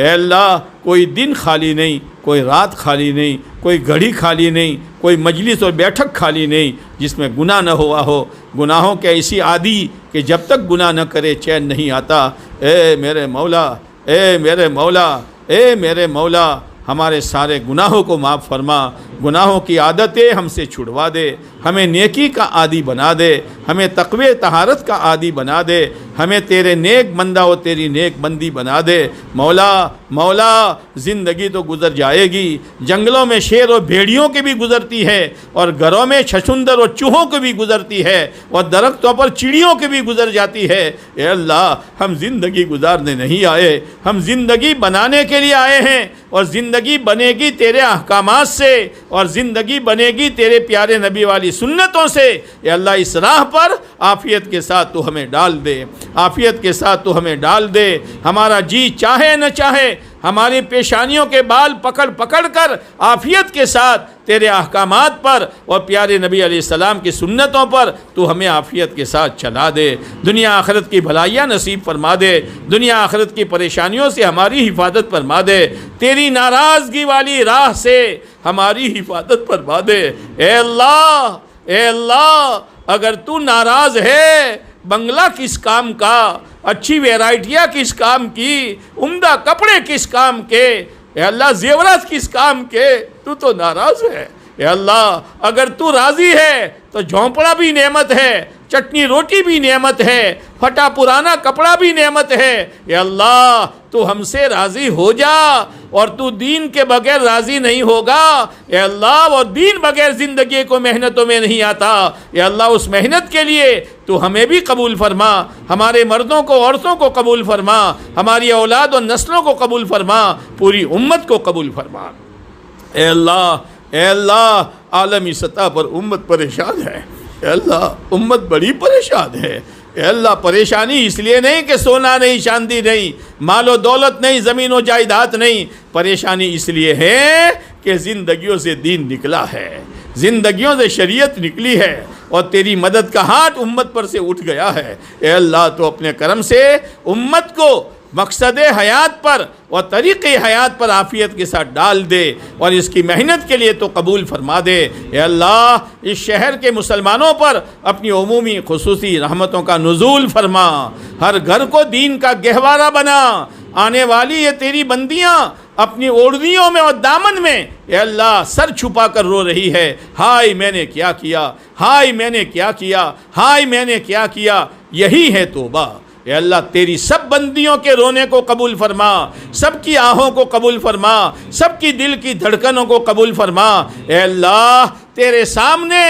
S1: اللہ کوئی دن خالی نہیں، کوئی رات خالی نہیں، کوئی گھڑی خالی نہیں، کوئی مجلس اور بیٹھک خالی نہیں جس میں گناہ نہ ہوا ہو۔ گناہوں کے ایسی عادی کہ جب تک گناہ نہ کرے چین نہیں آتا۔ اے میرے مولا، ہمارے سارے گناہوں کو معاف فرما، گناہوں کی عادتیں ہم سے چھڑوا دے، ہمیں نیکی کا عادی بنا دے، ہمیں تقوی طہارت کا عادی بنا دے، ہمیں تیرے نیک بندہ اور تیری نیک بندی بنا دے۔ مولا زندگی تو گزر جائے گی، جنگلوں میں شیر اور بھیڑیوں کی بھی گزرتی ہے، اور گھروں میں چھچھندر اور چوہوں کی بھی گزرتی ہے، اور درختوں پر چڑیوں کی بھی گزر جاتی ہے۔ اے اللہ ہم زندگی گزارنے نہیں آئے، ہم زندگی بنانے کے لیے آئے ہیں، اور زندگی بنے گی تیرے احکامات سے، اور زندگی بنے گی تیرے پیارے نبی والی سنتوں سے۔ اے اللہ اس راہ پر عافیت کے ساتھ تو ہمیں ڈال دے، عافیت کے ساتھ تو ہمیں ڈال دے۔ ہمارا جی چاہے نہ چاہے ہماری پیشانیوں کے بال پکڑ کر عافیت کے ساتھ تیرے احکامات پر اور پیارے نبی علیہ السلام کی سنتوں پر تو ہمیں عافیت کے ساتھ چلا دے۔ دنیا آخرت کی بھلائیاں نصیب فرما دے، دنیا آخرت کی پریشانیوں سے ہماری حفاظت فرما دے، تیری ناراضگی والی راہ سے ہماری حفاظت فرما دے۔ اے اللہ اگر تو ناراض ہے، بنگلہ کس کام کا، اچھی ویرائٹیاں کس کام کی، عمدہ کپڑے کس کام کے، اے اللہ زیورات کس کام کے، تو ناراض ہے۔ اے اللہ اگر تو راضی ہے تو جھونپڑا بھی نعمت ہے، چٹنی روٹی بھی نعمت ہے، پھٹا پرانا کپڑا بھی نعمت ہے۔ اے اللہ تو ہم سے راضی ہو جا، اور تو دین کے بغیر راضی نہیں ہوگا۔ اے اللہ اور دین بغیر زندگی کو محنتوں میں نہیں آتا۔ اے اللہ اس محنت کے لیے تو ہمیں بھی قبول فرما، ہمارے مردوں کو عورتوں کو قبول فرما، ہماری اولاد اور نسلوں کو قبول فرما، پوری امت کو قبول فرما۔ اے اللہ عالمی سطح پر امت پریشان ہے۔ اے اللہ امت بڑی پریشان ہے۔ اے اللہ پریشانی اس لیے نہیں کہ سونا نہیں، چاندی نہیں، مال و دولت نہیں، زمین و جائیداد نہیں، پریشانی اس لیے ہے کہ زندگیوں سے دین نکلا ہے، زندگیوں سے شریعت نکلی ہے، اور تیری مدد کا ہاتھ امت پر سے اٹھ گیا ہے۔ اے اللہ تو اپنے کرم سے امت کو مقصد حیات پر اور طریق حیات پر عافیت کے ساتھ ڈال دے، اور اس کی محنت کے لیے تو قبول فرما دے۔ اے اللہ اس شہر کے مسلمانوں پر اپنی عمومی خصوصی رحمتوں کا نزول فرما، ہر گھر کو دین کا گہوارہ بنا۔ آنے والی یہ تیری بندیاں اپنی اوڑھنیوں میں اور دامن میں اے اللہ سر چھپا کر رو رہی ہے، ہائے میں نے کیا کیا، ہائے میں نے کیا کیا، ہائے میں نے کیا کیا۔ یہی ہے توبہ۔ اے اللہ تیری سب بندیوں کے رونے کو قبول فرما، سب کی آہوں کو قبول فرما، سب کی دل کی دھڑکنوں کو قبول فرما۔ اے اللہ تیرے سامنے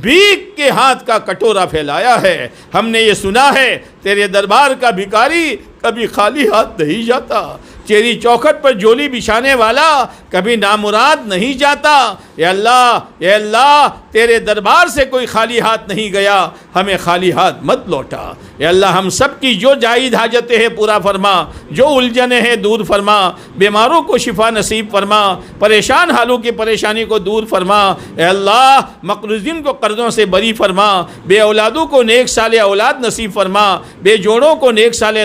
S1: بھیک کے ہاتھ کا کٹورا پھیلایا ہے، ہم نے یہ سنا ہے تیرے دربار کا بھکاری کبھی خالی ہاتھ نہیں جاتا، تیری چوکھٹ پر جولی بچھانے والا کبھی نامراد نہیں جاتا۔ اے اللہ تیرے دربار سے کوئی خالی ہاتھ نہیں گیا، ہمیں خالی ہاتھ مت لوٹا۔ اے اللہ ہم سب کی جو جائز حاجتیں ہیں پورا فرما، جو الجھنیں ہیں دور فرما، بیماروں کو شفا نصیب فرما، پریشان حالوں کی پریشانی کو دور فرما۔ اے اللہ مقروضین کو قرضوں سے بری فرما، بے اولادوں کو نیک صالح اولاد نصیب فرما، بے جوڑوں کو نیک صالح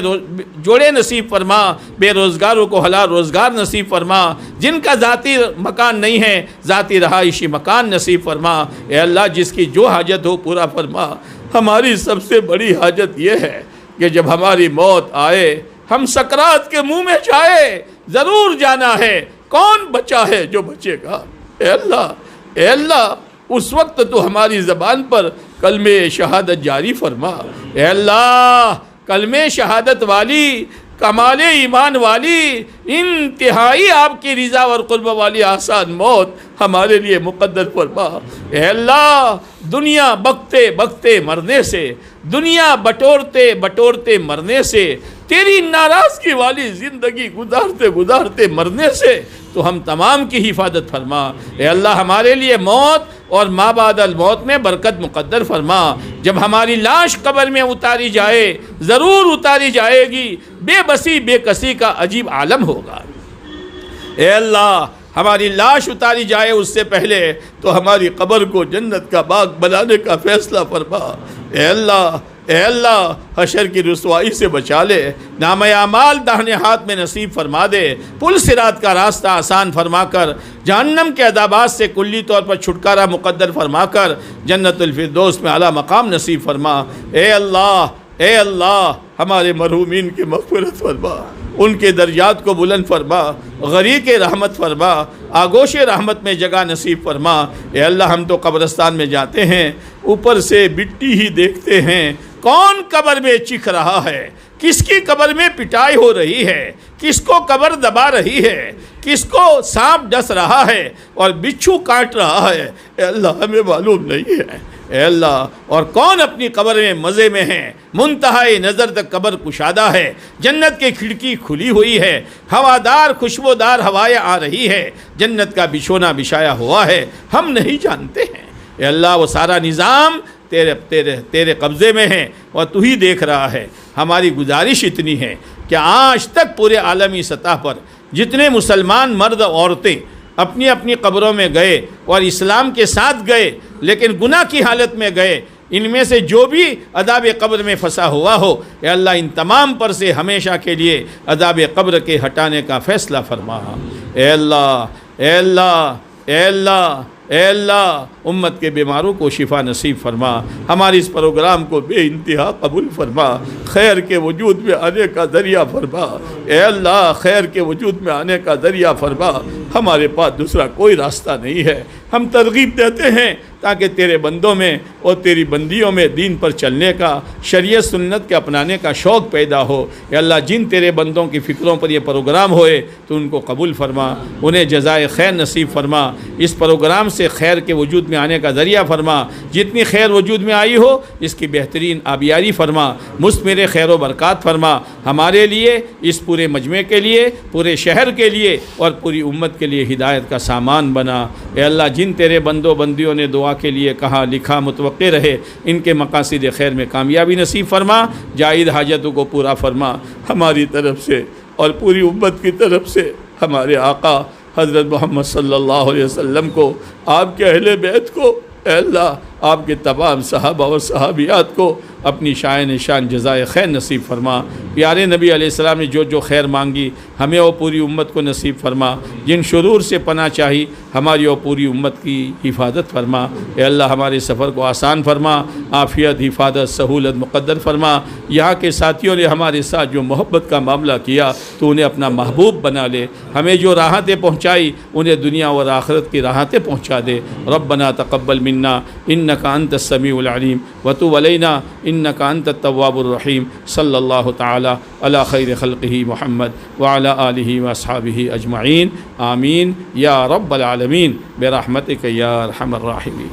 S1: جوڑے نصیب فرما، بے روزگاروں کو حلال روزگار نصیب فرما، جن کا ذاتی مکان نہیں ہے ذاتی رہائشی مکان نصیب فرما۔ اے اللہ جس کی جو حاجت ہو پورا فرما۔ ہماری سب سے بڑی حاجت یہ ہے کہ جب ہماری موت آئے، ہم سکرات کے منہ میں جائے، ضرور جانا ہے، کون بچا ہے جو بچے گا؟ اے اللہ اس وقت تو ہماری زبان پر کلمہ شہادت جاری فرما۔ اے اللہ کلمہ شہادت والی، کمال ایمان والی، انتہائی آپ کی رضا اور قرب والی آسان موت ہمارے لیے مقدر فرما۔ اے اللہ دنیا بکتے بکتے مرنے سے، دنیا بٹورتے بٹورتے مرنے سے، تیری ناراضگی والی زندگی گزارتے گزارتے مرنے سے تو ہم تمام کی حفاظت فرما۔ اے اللہ ہمارے لیے موت اور ما بعد الموت میں برکت مقدر فرما۔ جب ہماری لاش قبر میں اتاری جائے، ضرور اتاری جائے گی، بے بسی بے کسی کا عجیب عالم ہوگا۔ اے اللہ ہماری لاش اتاری جائے اس سے پہلے تو ہماری قبر کو جنت کا باغ بنانے کا فیصلہ فرما۔ اے اللہ حشر کی رسوائی سے بچا لے، نامہ اعمال داہنے ہاتھ میں نصیب فرما دے، پل صراط کا راستہ آسان فرما کر، جہنم کے عذابات سے کلی طور پر چھٹکارا مقدر فرما کر، جنت الفردوس میں اعلیٰ مقام نصیب فرما۔ اے اللہ ہمارے مرحومین کی مغفرت فرما، ان کے درجات کو بلند فرما، غریق رحمت فرما، آگوش رحمت میں جگہ نصیب فرما۔ اے اللہ ہم تو قبرستان میں جاتے ہیں، اوپر سے مٹی ہی دیکھتے ہیں، کون قبر میں چکھ رہا ہے، کس کی قبر میں پٹائی ہو رہی ہے، کس کو قبر دبا رہی ہے، کس کو سانپ ڈس رہا ہے اور بچھو کاٹ رہا ہے، اے اللہ ہمیں معلوم نہیں ہے۔ اے اللہ اور کون اپنی قبر میں مزے میں ہے، منتہائی نظر تک قبر کشادہ ہے، جنت کی کھڑکی کھلی ہوئی ہے، ہوادار خوشبودار ہوائیں آ رہی ہے، جنت کا بچھونا بچھایا ہوا ہے، ہم نہیں جانتے ہیں۔ اے اللہ وہ سارا نظام تیرے قبضے میں ہے اور تو ہی دیکھ رہا ہے۔ ہماری گزارش اتنی ہے کہ آج تک پورے عالمی سطح پر جتنے مسلمان مرد عورتیں اپنی اپنی قبروں میں گئے اور اسلام کے ساتھ گئے لیکن گناہ کی حالت میں گئے، ان میں سے جو بھی عذاب قبر میں پھنسا ہوا ہو، اے اللہ ان تمام پر سے ہمیشہ کے لیے عذاب قبر کے ہٹانے کا فیصلہ فرما۔ اے اللہ اے اللہ اے اللہ اے اللہ امت کے بیماروں کو شفا نصیب فرما، ہماری اس پروگرام کو بے انتہا قبول فرما، خیر کے وجود میں آنے کا ذریعہ فرما۔ اے اللہ خیر کے وجود میں آنے کا ذریعہ فرما، ہمارے پاس دوسرا کوئی راستہ نہیں ہے، ہم ترغیب دیتے ہیں تاکہ تیرے بندوں میں اور تیری بندیوں میں دین پر چلنے کا، شریعت سنت کے اپنانے کا شوق پیدا ہو۔ اے اللہ جن تیرے بندوں کی فکروں پر یہ پروگرام ہوئے تو ان کو قبول فرما، انہیں جزائے خیر نصیب فرما، اس پروگرام سے خیر کے وجود میں آنے کا ذریعہ فرما، جتنی خیر وجود میں آئی ہو اس کی بہترین آبیاری فرما، مثمر خیر و برکات فرما، ہمارے لیے، اس پورے مجمع کے لیے، پورے شہر کے لیے اور پوری امت کے لیے ہدایت کا سامان بنا۔ اے اللہ جن تیرے بندوں بندیوں نے دعا کے لیے کہا لکھا متوقع رہے، ان کے مقاصد خیر میں کامیابی نصیب فرما، جائز حاجتوں کو پورا فرما، ہماری طرف سے اور پوری امت کی طرف سے ہمارے آقا حضرت محمد صلی اللہ علیہ وسلم کو، آپ کے اہل بیت کو، اے اللہ آپ کے تمام صحابہ و صحابیات کو اپنی شائن شان جزائے خیر نصیب فرما۔ پیارے نبی علیہ السلام نے جو جو خیر مانگی ہمیں اور پوری امت کو نصیب فرما، جن شرور سے پناہ چاہی ہماری اور پوری امت کی حفاظت فرما۔ اے اللہ ہمارے سفر کو آسان فرما، عافیت، حفاظت، سہولت مقدر فرما۔ یہاں کے ساتھیوں نے ہمارے ساتھ جو محبت کا معاملہ کیا تو انہیں اپنا محبوب بنا لے، ہمیں جو راحتیں پہنچائی انہیں دنیا اور آخرت کی راحتیں پہنچا دے۔ ربنا تقبل منا انک انت السمیع العلیم وتب علینا انک انت التواب الرحیم۔ صلی اللہ تعالی علی خیر خلقہ محمد وعلی آلہ واصحابہ اجمعین، آمین یا رب العالمین برحمتک یا ارحم الراحمین۔